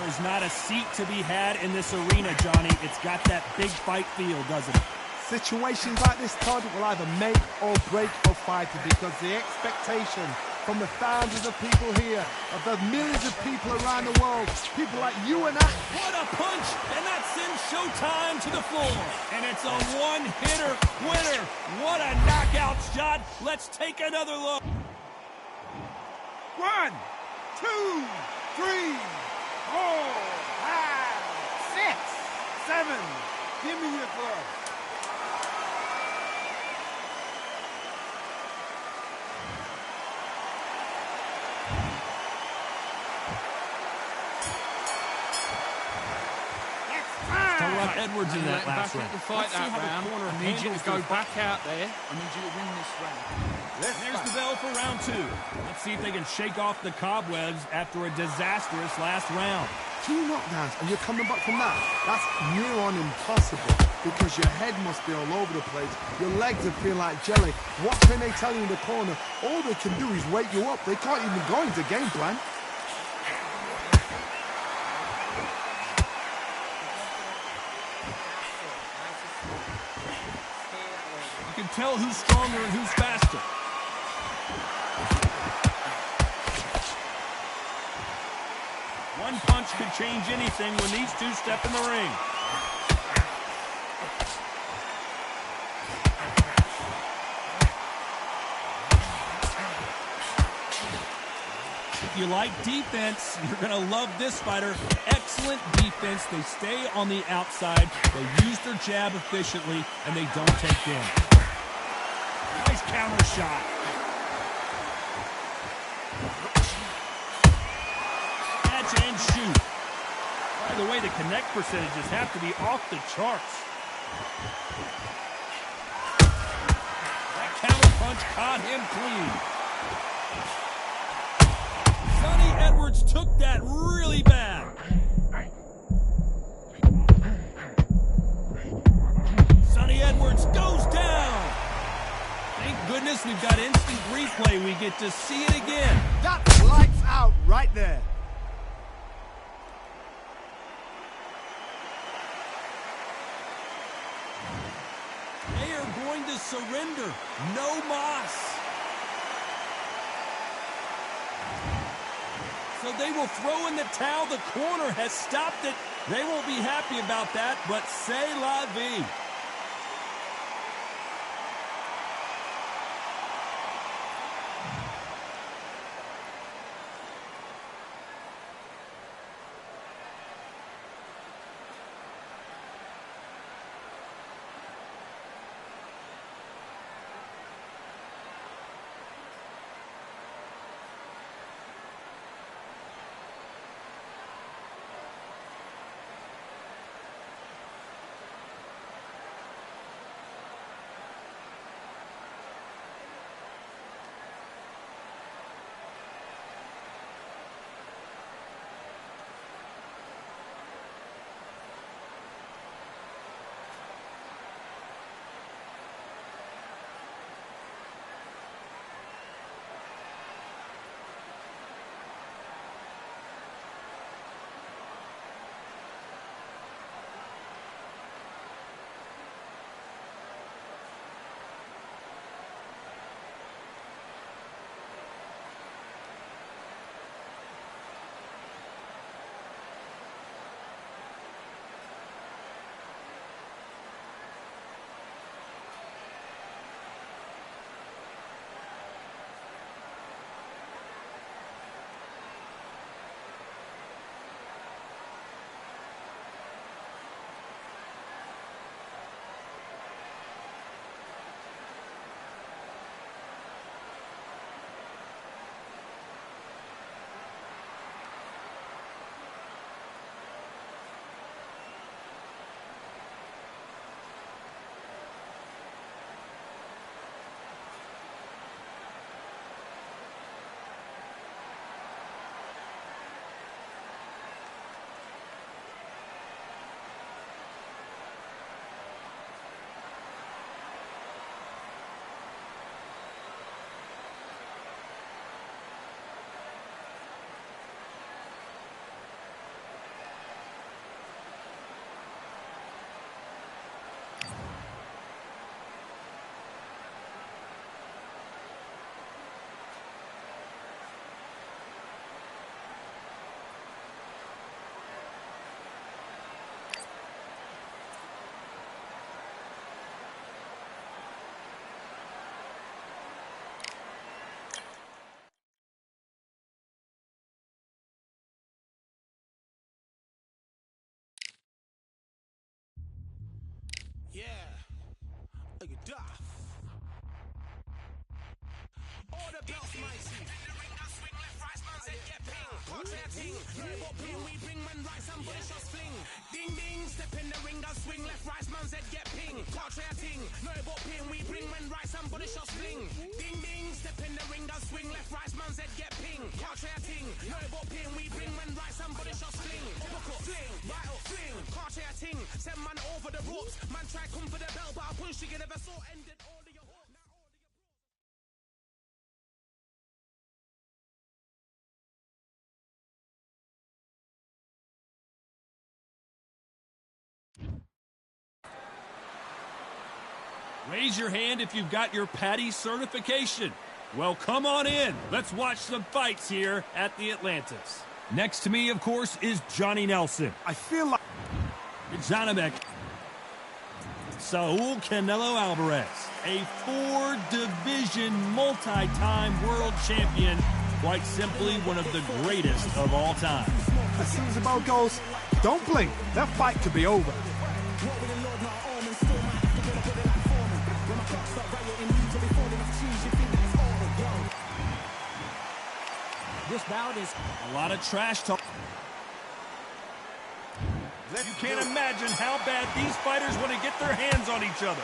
There's not a seat to be had in this arena, Johnny. It's got that big fight feel, doesn't it? Situations like this, Todd, will either make or break a fighter because the expectation from the thousands of people here, of the millions of people around the world, people like you and I. What a punch! And that sends Showtime to the floor. And it's a one-hitter winner. What a knockout shot. Let's take another look. 1, 2, 3, 4, 5, 6, 7. Give me your glove. Edwards in that last round. To fight that round. I need you to go back out there. I need you to win this round. There's the bell for round 2. Let's see if they can shake off the cobwebs after a disastrous last round. 2 knockdowns and you're coming back from that. That's near on impossible because your head must be all over the place. Your legs are feeling like jelly. What can they tell you in the corner? All they can do is wake you up. They can't even go into game plan. You can tell who's stronger and who's faster. One punch could change anything when these two step in the ring. If you like defense, you're going to love this fighter. Excellent defense. They stay on the outside. They use their jab efficiently, and they don't take damage. Nice counter shot. Catch and shoot. By the way, the connect percentages have to be off the charts. That counter punch caught him clean. Sonny Edwards took that really bad. Sonny Edwards goes down. Thank goodness we've got instant replay. We get to see it again. That's lights out right there. They are going to surrender. No mas. So they will throw in the towel. The corner has stopped it. They won't be happy about that, but c'est la vie. Yeah. Look at Duff. Order belts, mighty. Swing left, right, man said get ping. Contrary ting. Robot ping, we bring when right, some body shots fling. Ding ding, step in the ring, and swing left, right, man said get ping. Contrary ting. Robot ping, we bring when right, some body shots fling. Ding ding, step in the ring, and swing left, right, man said get ping. Contrary ting. Robot ping, we bring when right, some body shots fling. Look up, fling, right up, fling. Contrary ting. Send man over the ropes. Man try come for the belt, but I punch you never saw ended all of your hopes. Raise your hand if you've got your Patty certification. Well, come on in. Let's watch some fights here at the Atlantis. Next to me, of course, is Johnny Nelson. I feel like Zanamek. Saul Canelo Alvarez, a four-division multi-time world champion, quite simply one of the greatest of all time. as soon as the bell goes, don't blink. That fight could be over. This bout is a lot of trash talk. You can't imagine how bad these fighters want to get their hands on each other.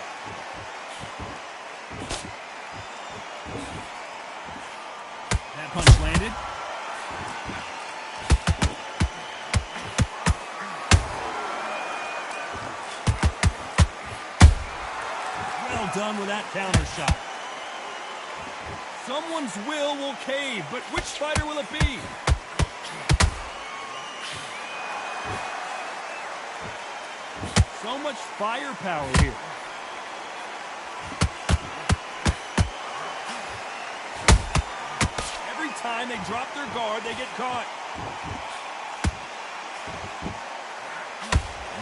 That punch landed. Well done with that counter shot. Someone's will cave, but which fighter will it be? So much firepower here. Every time they drop their guard, they get caught.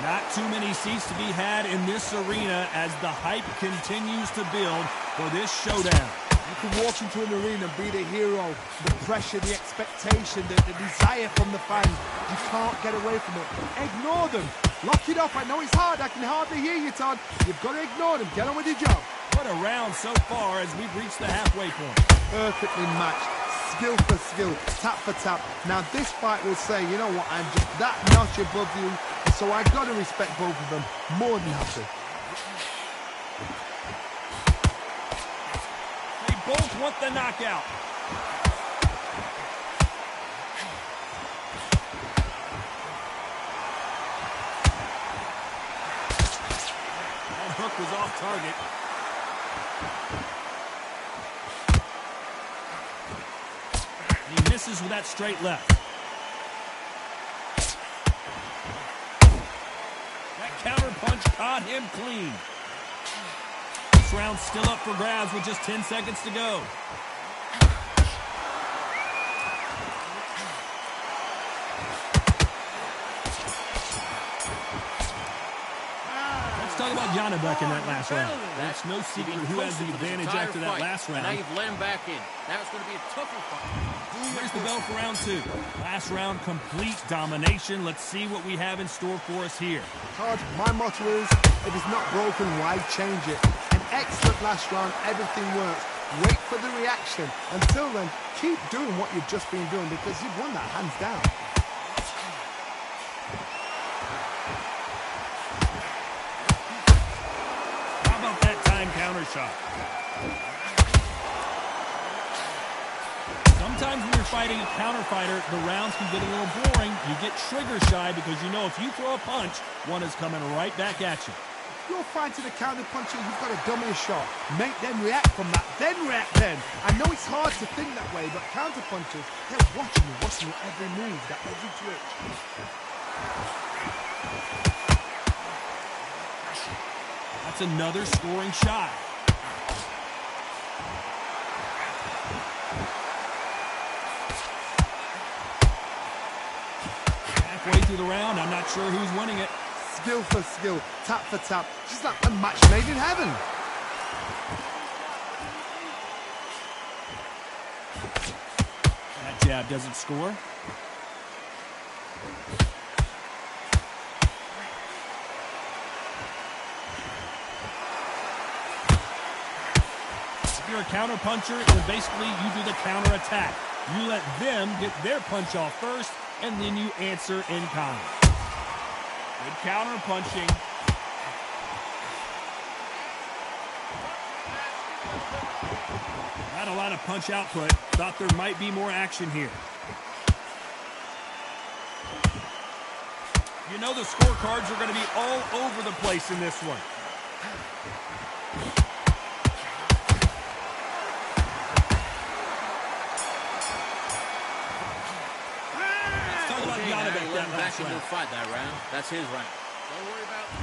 Not too many seats to be had in this arena as the hype continues to build for this showdown. You can walk into an arena and be the hero. The pressure, the expectation, the desire from the fans. You can't get away from it. Ignore them. Lock it up. I know it's hard. I can hardly hear you, Todd. You've got to ignore them. Get on with your job. What a round so far as we've reached the halfway point. Perfectly matched. Skill for skill. Tap for tap. Now this fight will say, you know what, I'm just that notch above you. So I've got to respect both of them. More than happy. They both want the knockout. That hook was off target. And he misses with that straight left. That counter punch caught him clean. This round's still up for grabs with just 10 seconds to go. Let's talk about Janibek in that last round. That's no secret who has the advantage after that last round. Now you've let him back in. Now it's going to be a tougher fight. Here's the bell for round two. Last round, complete domination. Let's see what we have in store for us here. Todd, my motto is, if it's not broken, why change it? An excellent last round, everything works. Wait for the reaction. Until then, keep doing what you've just been doing because you've won that hands down. How about that time counter shot? Sometimes when you're fighting a counter fighter, the rounds can get a little boring. You get trigger shy because you know if you throw a punch, one is coming right back at you. If you're fighting a counter puncher, you've got to dummy a shot. Make them react from that, then react then. I know it's hard to think that way, but counter punchers, they're watching your every move, that every twitch. That's another scoring shot. Halfway through the round, I'm not sure who's winning it. Skill for skill, tap for tap, just like a match made in heaven. That jab doesn't score. If you're a counter puncher, then basically you do the counter attack. You let them get their punch off first, and then you answer in kind. Good counter punching. Not a lot of punch output. Thought there might be more action here. You know the scorecards are going to be all over the place in this one. Back into the fight that round. That's his round. Don't worry about it.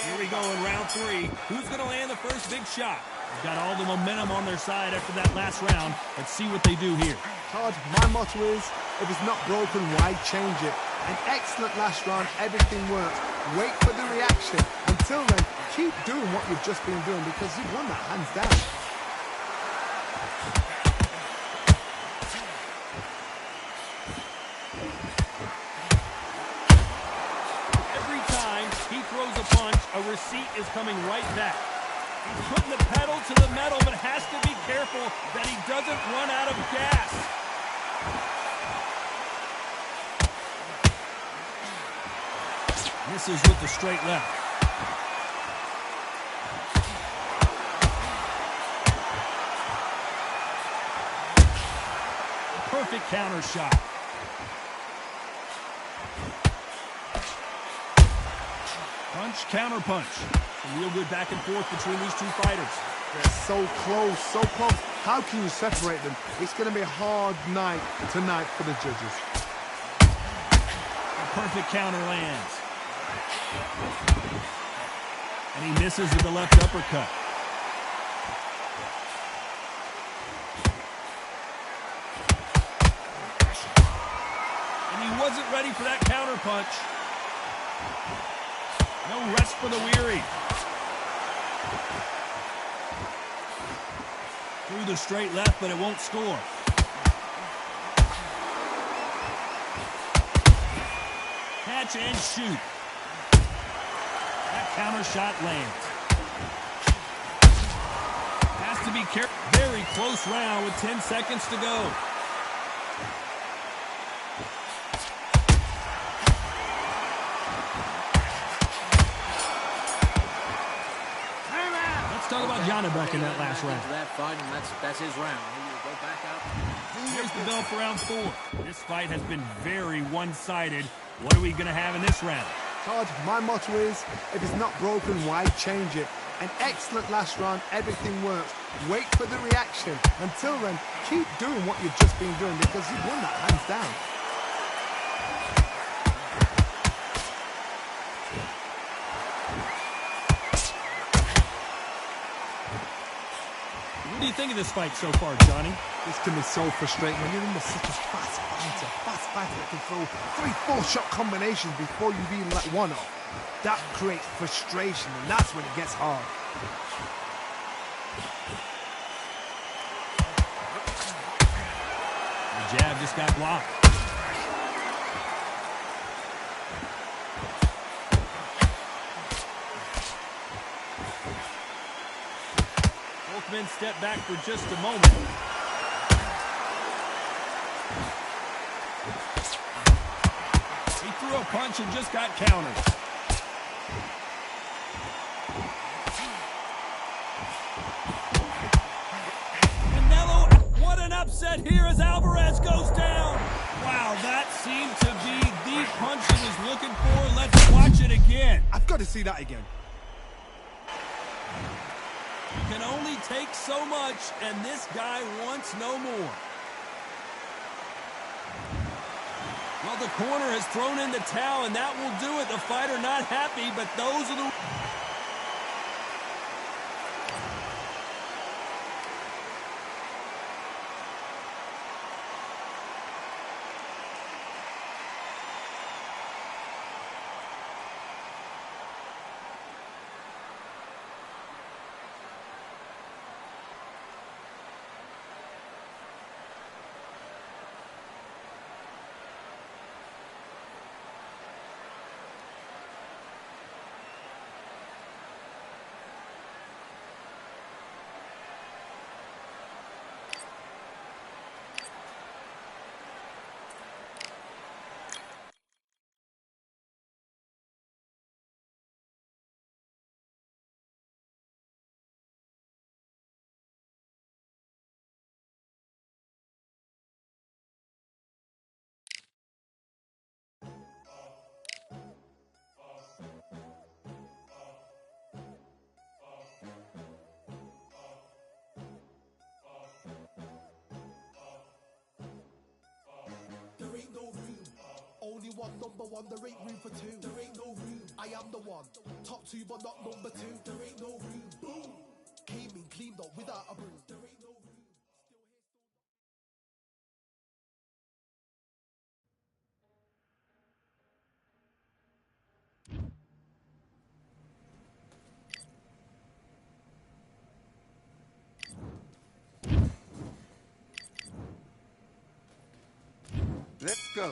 Here we go in round three. Who's going to land the first big shot? They've got all the momentum on their side after that last round. Let's see what they do here. Todd, my motto is, if it's not broken, why change it? An excellent last round, everything works. Wait for the reaction. Until then, keep doing what you've just been doing because you've won that hands down. A receipt is coming right back. He's putting the pedal to the metal, but has to be careful that he doesn't run out of gas. Misses with the straight left. Perfect counter shot. Punch, counter punch. A real good back and forth between these two fighters. They're so close, so close. How can you separate them? It's going to be a hard night tonight for the judges. A perfect counter lands. And he misses with the left uppercut. And ready for that counter punch. No rest for the weary. Through the straight left, but it won't score. Catch and shoot. That counter shot lands. Has to be careful. Very close round with 10 seconds to go. Talk about Janibek in that last round. That fight, and that's his round. He'll go back out. Here's the bell for round 4. This fight has been very one-sided. What are we going to have in this round? Todd, my motto is, if it's not broken, why change it? An excellent last round, everything works. Wait for the reaction. Until then, keep doing what you've just been doing because you've won that hands down. What do you think of this fight so far, Johnny? This can be so frustrating when you're in such a fast fighter that can throw 3-4 shot combinations before you've even let one off. That creates frustration, and that's when it gets hard. The jab just got blocked. Both men step back for just a moment. He threw a punch and just got countered. Canelo, what an upset here as Alvarez goes down. Wow, that seemed to be the punch he was looking for. Let's watch it again. I've got to see that again. You can only take so much, and this guy wants no more. Well, the corner has thrown in the towel, and that will do it. The fighter not happy, but those are the... Only one number one, there ain't room for two. There ain't no room, I am the one. Top two, but not number two. There ain't no room, boom. Came in, cleaned up without a broom. There ain't no room. Let's go.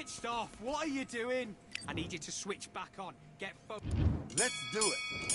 switched off. What are you doing? I need you to switch back on. Get focused. Let's do it.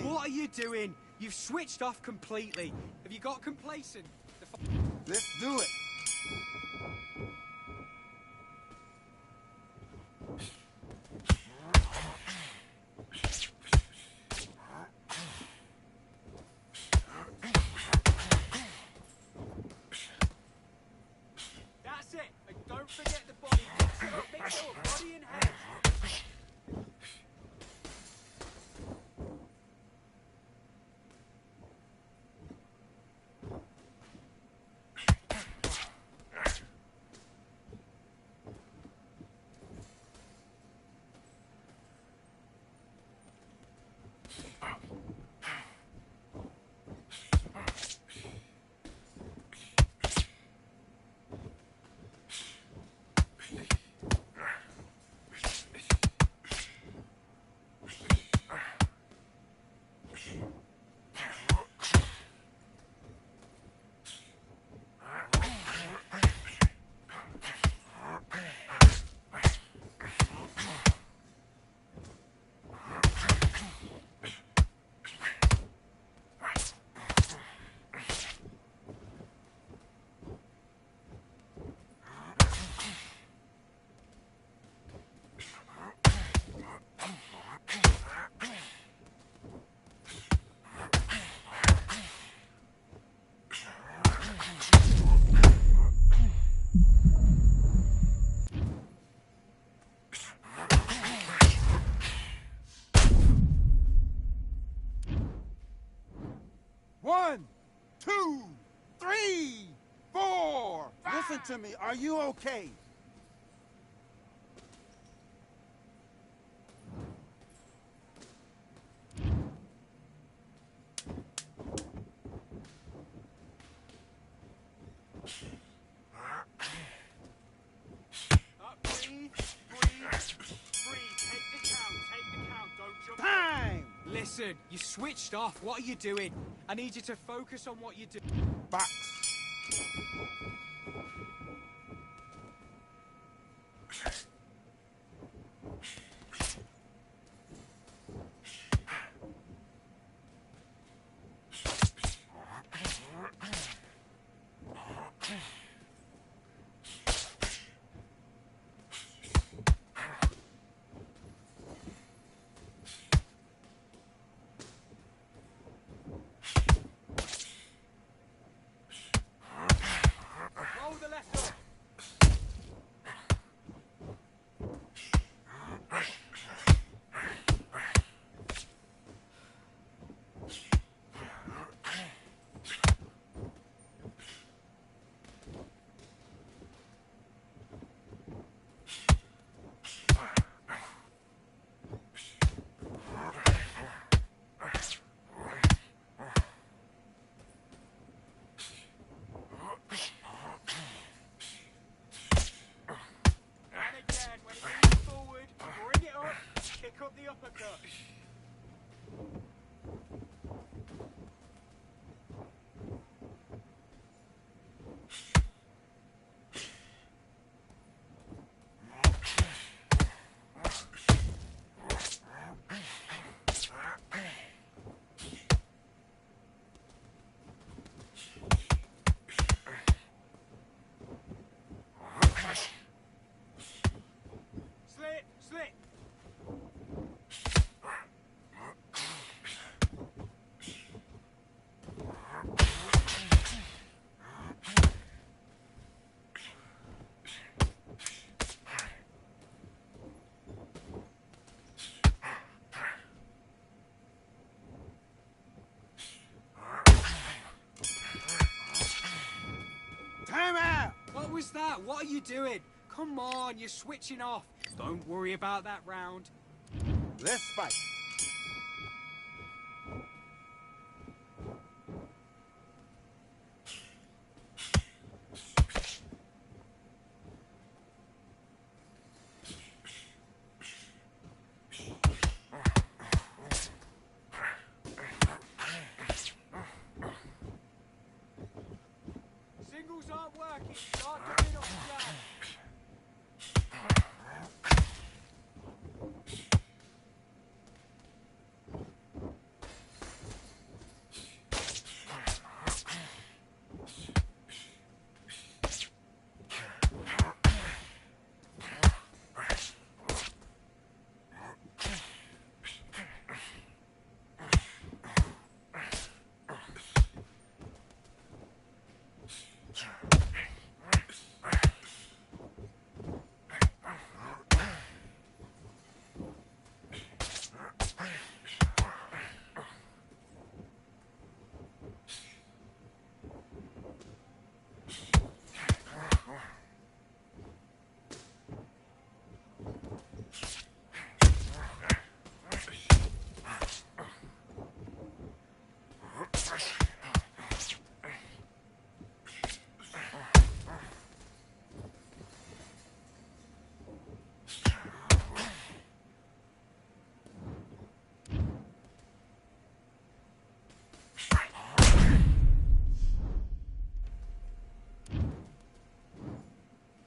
What are you doing? You've switched off completely. Have you got complacent? Let's do it. That's it. And don't forget the body. Mix it up, body and head. One, two, three, four. Listen to me. Are you okay? Listen, you switched off. What are you doing? I need you to focus on what you do. Box. that? What are you doing? Come on, you're switching off. Don't worry about that round. Let's fight. Singles aren't working. Start to win off the jab.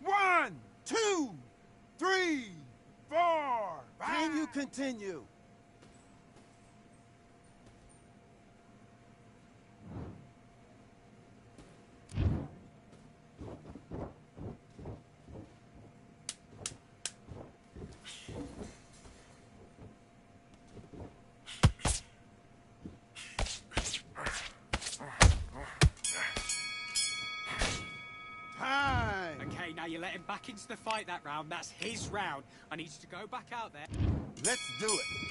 One, two, three, four, five. Can you continue? Time. Okay, now you let him back into the fight that round. That's his round. I need you to go back out there. Let's do it.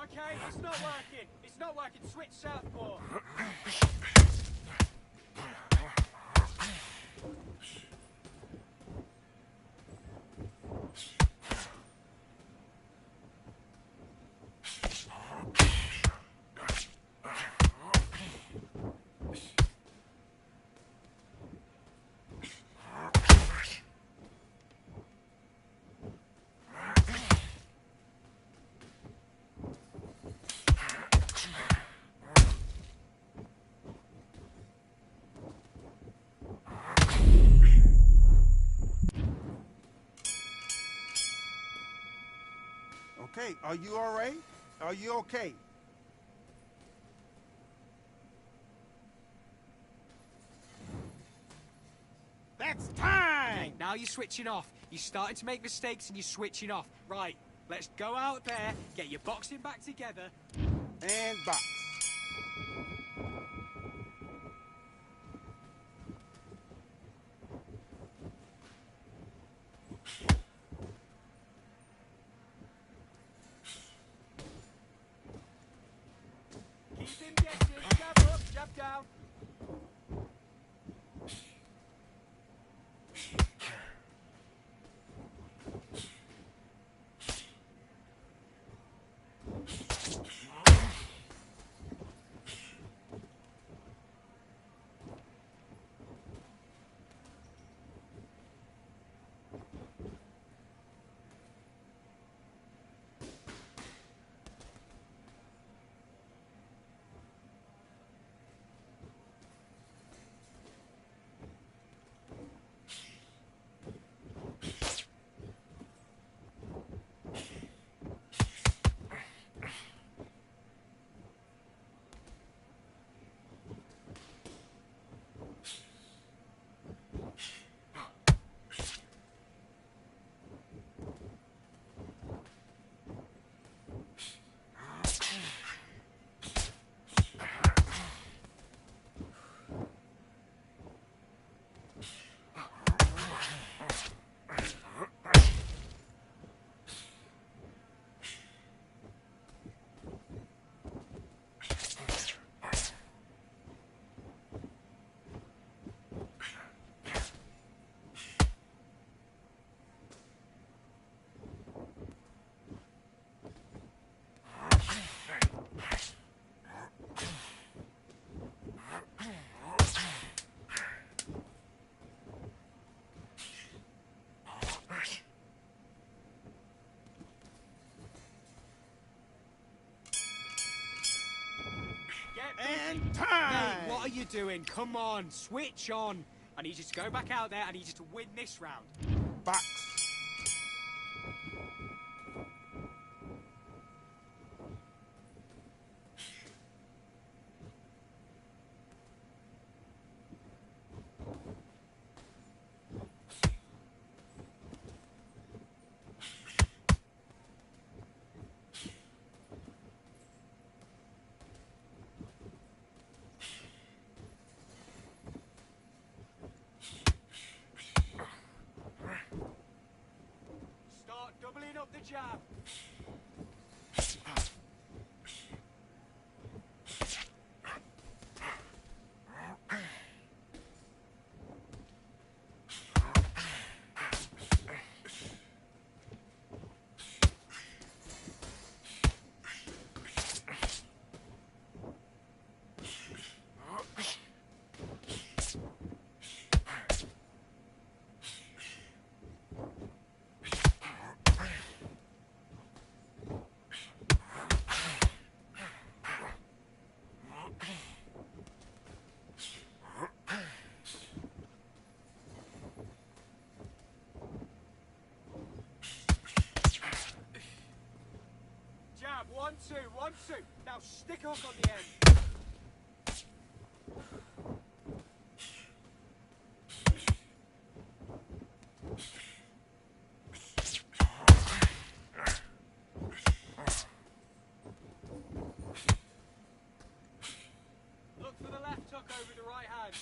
Okay, it's not working. It's not working. Switch southpaw. Okay, are you all right? Are you okay? That's time! Okay, now you're switching off. You're starting to make mistakes and you're switching off. Right, let's go out there, get your boxing back together. And box. Keep him guessing. Jab up, jab down. And time! Hey, what are you doing? Come on, switch on. I need you to go back out there. I need you to win this round. Box. Start doubling up the jab. Jab, 1, 2, 1, 2. Now stick hook on the end. Look for the left hook over the right hand.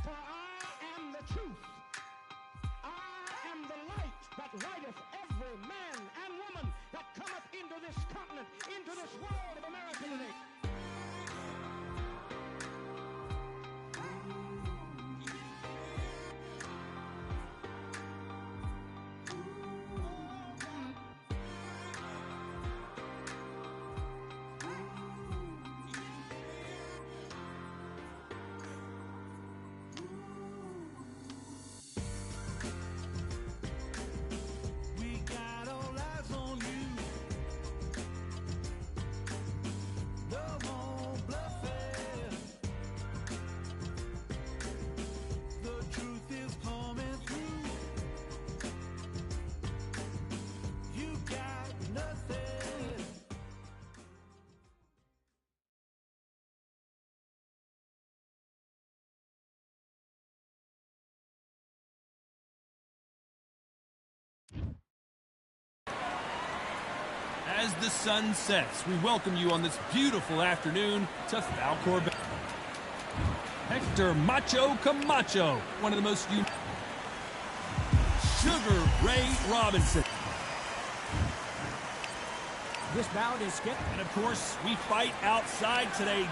For I am the truth. I am the light that lighteth every man and woman that cometh into this continent, into this world of America today. We got all eyes on you. No more bluffing. The truth is coming through. You got nothing. As the sun sets, we welcome you on this beautiful afternoon to Falcor Bay. Hector Macho Camacho, one of the most unique. Sugar Ray Robinson. This bout is skipped. And of course, we fight outside today.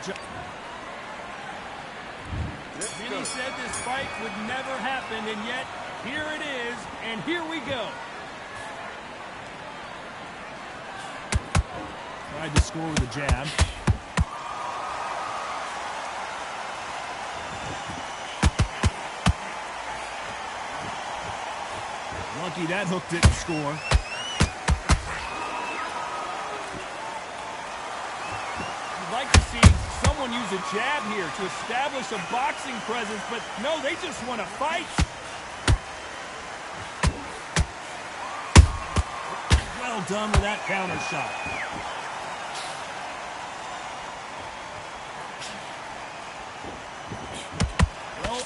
Vinny said this fight would never happen, and yet here it is, and here we go. Tried to score with a jab. Lucky that hook didn't score. You'd like to see someone use a jab here to establish a boxing presence, but no, they just want to fight. Well done with that counter shot.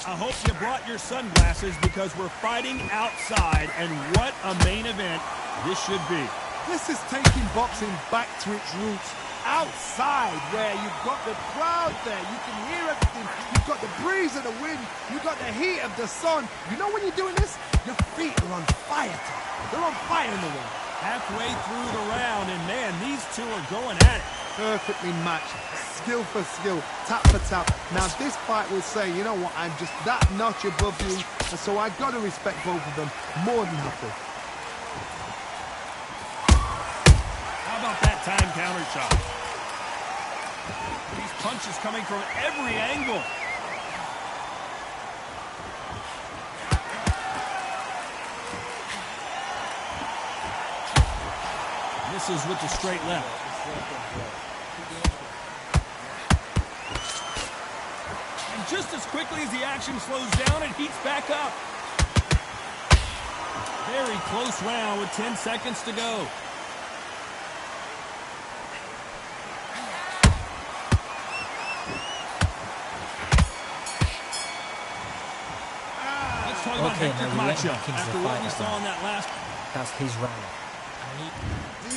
I hope you brought your sunglasses because we're fighting outside, and what a main event this should be. This is taking boxing back to its roots. Outside, where you've got the crowd there, you can hear everything, you've got the breeze of the wind, you've got the heat of the sun. You know when you're doing this, your feet are on fire. They're on fire in the ring. Halfway through the round, and man, these two are going at it. Perfectly matched, skill for skill, tap for tap. Now this fight will say, you know what, I'm just that notch above you, and so I've got to respect both of them more than nothing. How about that time counter shot? These punches coming from every angle. Misses with the straight left. And just as quickly as the action slows down, it heats back up. Very close round with 10 seconds to go. Okay, now we let him back into after the what fight. we saw in that last. That's his round.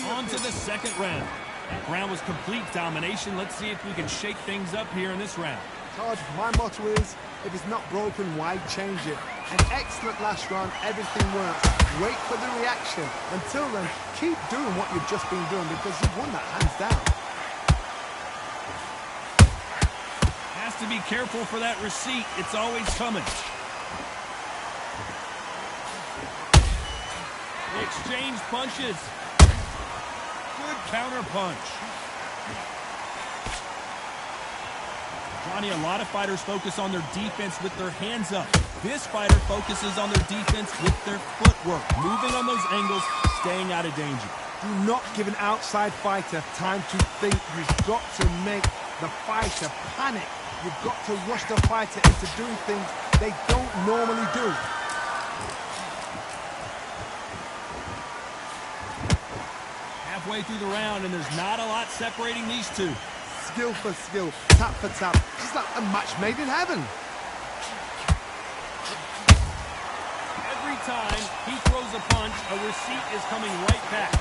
On to the second round. That round was complete domination. Let's see if we can shake things up here in this round. Todd, my motto is, if it's not broken, why change it? An excellent last round, everything works. Wait for the reaction. Until then, keep doing what you've just been doing because you've won that hands down. Has to be careful for that receipt. It's always coming. Exchange punches. Good counter punch. Johnny, a lot of fighters focus on their defense with their hands up. This fighter focuses on their defense with their footwork, moving on those angles, staying out of danger. Do not give an outside fighter time to think. You've got to make the fighter panic. You've got to rush the fighter into doing things they don't normally do. Halfway through the round, and there's not a lot separating these two. Skill for skill, tap for tap, just like a match made in heaven. Every time he throws a punch, a receipt is coming right back.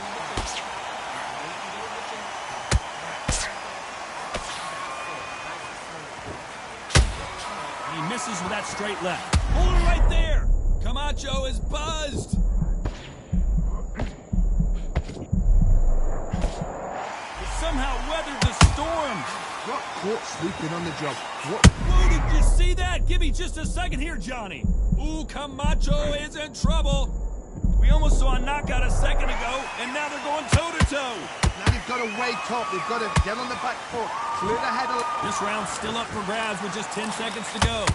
He misses with that straight left. Hold it right there. Camacho is buzzed. Somehow weathered the storm. Got caught sleeping on the job. What? Whoa, did you see that? Give me just a second here, Johnny. Ooh, Camacho is in trouble. We almost saw a knockout a second ago, and now they're going toe-to-toe. Now they've got to wake up. They've got to get on the back foot. Clear the head. This round's still up for grabs with just 10 seconds to go.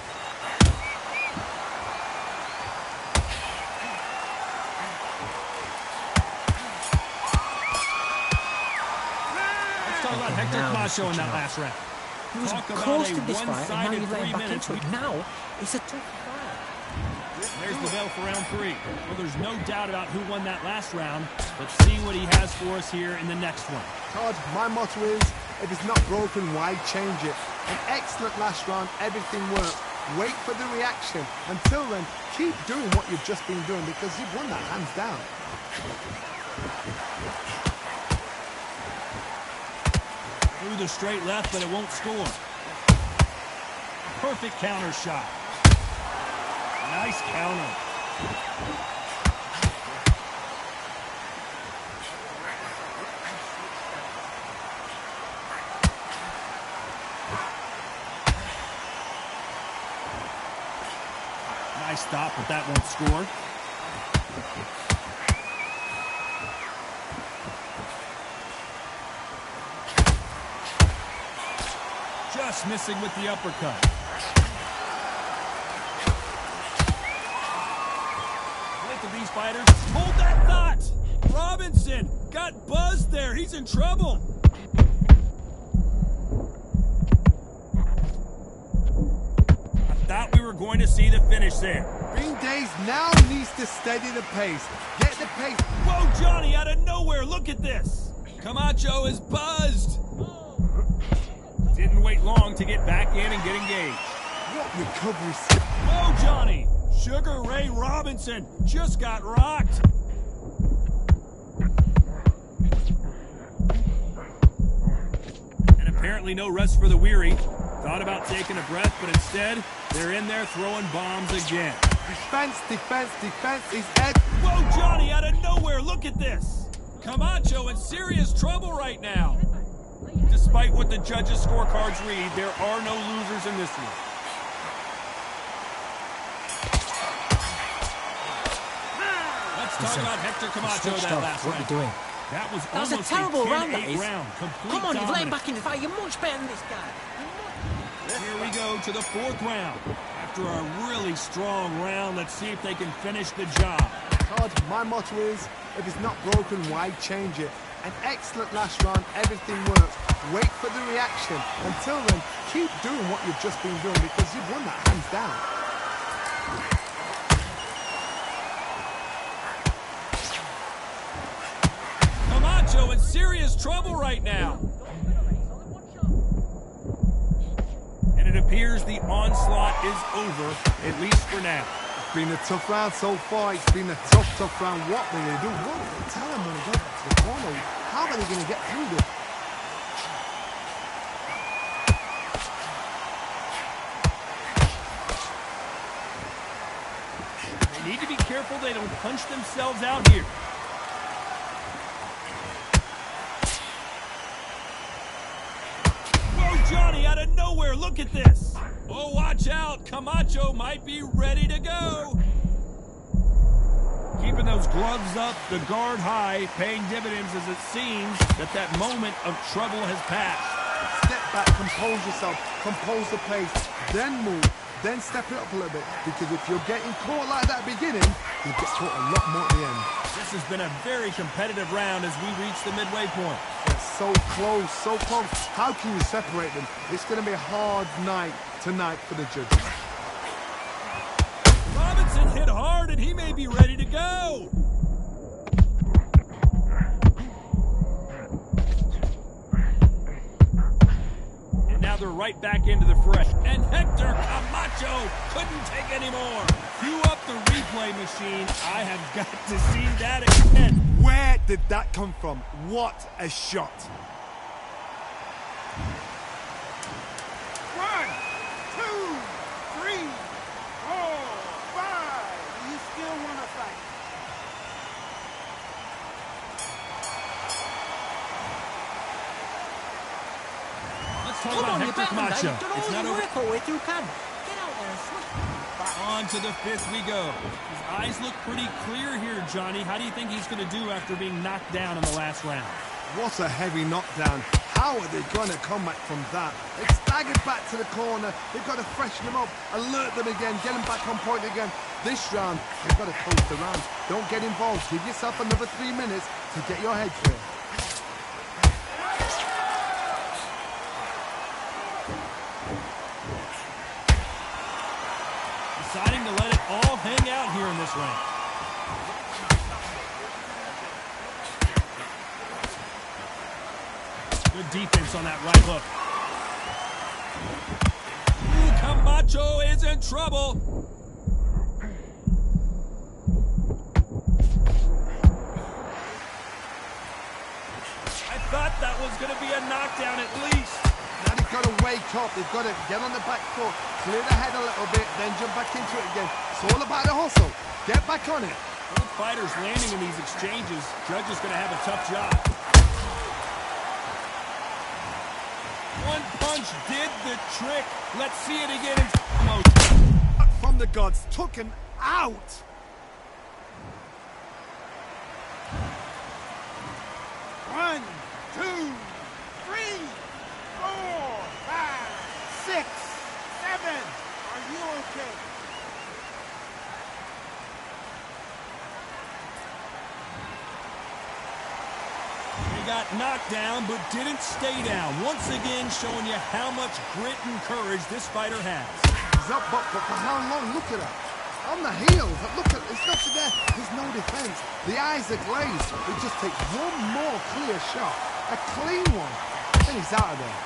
Hector Camacho in that last round. He was close to this fight, and now you let him back into it. Now, it's a tough fight. There's the bell for round 3. Well, there's no doubt about who won that last round. Let's see what he has for us here in the next one. Todd, my motto is, if it's not broken, why change it? An excellent last round, everything works. Wait for the reaction. Until then, keep doing what you've just been doing because you've won that hands down. Through the straight left, but it won't score. Perfect counter shot. Nice counter. Nice stop, but that won't score. Just missing with the uppercut. Both of these fighters, hold that thought! Robinson got buzzed there. He's in trouble. I thought we were going to see the finish there. Green Days now needs to steady the pace. Get the pace. Whoa, Johnny, out of nowhere. Look at this. Camacho is buzzed. Didn't wait long to get back in and get engaged. What recovery? Whoa, Johnny! Sugar Ray Robinson just got rocked. And apparently no rest for the weary. Thought about taking a breath, but instead, they're in there throwing bombs again. Defense, defense, defense. He's edge. Whoa, Johnny, out of nowhere, look at this. Camacho in serious trouble right now. Despite what the judges' scorecards read, there are no losers in this one. Let's talk about Hector Camacho that last round. What are you doing? That was a terrible round, that is. Come on, you've let him back in the fight. You're much better than this guy. Here we go to the fourth round. After a really strong round, let's see if they can finish the job. Todd, my motto is, if it's not broken, why change it? An excellent last round, everything works. Wait for the reaction. Until then, keep doing what you've just been doing because you've won that hands down. Camacho in serious trouble right now. And it appears the onslaught is over, at least for now. It's been a tough round so far. It's been a tough round. What are they going to do? What are they tell them when they go back to the corner? How are they going to get through this? They need to be careful they don't punch themselves out here. Whoa, Johnny, out of nowhere, look at this. Oh, watch out. Camacho might be ready to go. Keeping those gloves up, the guard high, paying dividends as it seems that moment of trouble has passed. Step back, compose yourself, compose the pace, then move, then step it up a little bit. Because if you're getting caught like that at the beginning, you get caught a lot more at the end. This has been a very competitive round as we reach the midway point. It's so close, so close. How can you separate them? It's going to be a hard night tonight for the judges. Robinson hit hard and he may be ready to go. And now they're right back into the fresh. And Hector Camacho couldn't take any more. Cue up the replay machine. I have got to see that again. Where did that come from? What a shot. 1, 2, 3, 4, 5. You still want to fight? Let's talk about Hector Camacho. It's not over. Get out there and switch. On to the fifth we go. His eyes look pretty clear here, Johnny. How do you think he's going to do after being knocked down in the last round? What a heavy knockdown. How are they going to come back from that? They've staggered back to the corner. They've got to freshen them up, alert them again, get them back on point again. This round, they've got to close the round. Don't get involved. Give yourself another 3 minutes to get your head clear. Deciding to let it all hang out here in this round. Good defense on that right hook. Ooh, Camacho is in trouble. I thought that was going to be a knockdown at least. Now they've got to wake up. They've got to get on the back foot, clear the head a little bit, then jump back into it again. It's all about the hustle. Get back on it. Both fighters landing in these exchanges. Judge is going to have a tough job. One punch did the trick. Let's see it again in slow motion. From the gods, took him out. One, 2, 3, 4, 5, 6, 7. Are you okay? He got knocked down, but didn't stay down. Once again, showing you how much grit and courage this fighter has. He's up, but for how long? Look at that. On the heels. Look at it's nothing there. There's no defense. The eyes are glazed. He just takes one more clear shot. A clean one. And he's out of there.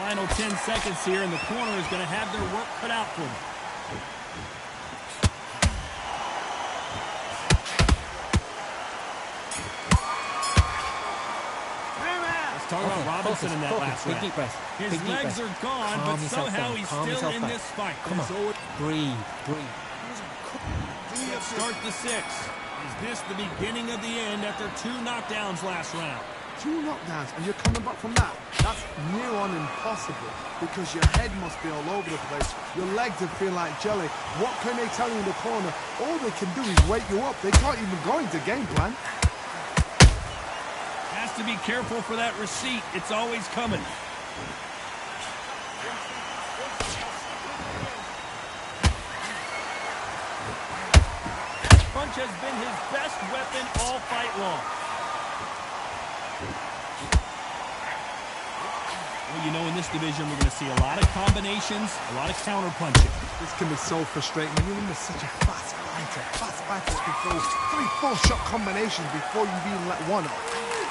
Final 10 seconds here, and the corner is going to have their work cut out for them. Talk about Robinson in that last round. Deep breath. His legs are gone, but somehow he's still in this fight. Come on. Breathe. Let's start the 6. Is this the beginning of the end after 2 knockdowns last round? 2 knockdowns, and you're coming back from that? That's near on impossible, because your head must be all over the place. Your legs are feeling like jelly. What can they tell you in the corner? All they can do is wake you up. They can't even go into game plan. Has to be careful for that receipt. It's always coming. Punch has been his best weapon all fight long. Well, you know, in this division, we're going to see a lot of combinations, a lot of counter punching. This can be so frustrating when you're in such a fast fighter. Fast fighters can throw 3-4 shot combinations before you've even let one off.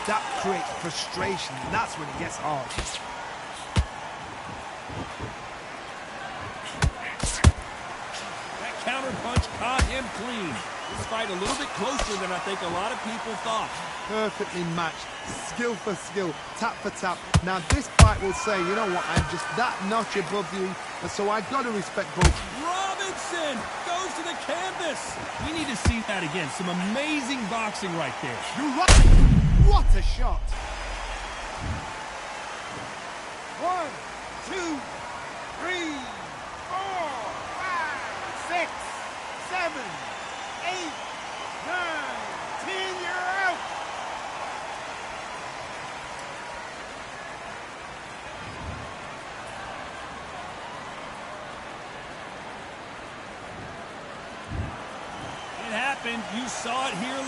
That creates frustration, and that's when it gets hard. That counter punch caught him clean. This fight a little bit closer than I think a lot of people thought. Perfectly matched, skill for skill, tap for tap. Now this fight will say, you know what, I'm just that notch above you, and so I got to respect both. Robinson goes to the canvas. We need to see that again. Some amazing boxing right there. You're right. What a shot. 1, 2, 3, 4, 5, 6, 7, 8, 9, 10, you're out. It happened. You saw it here.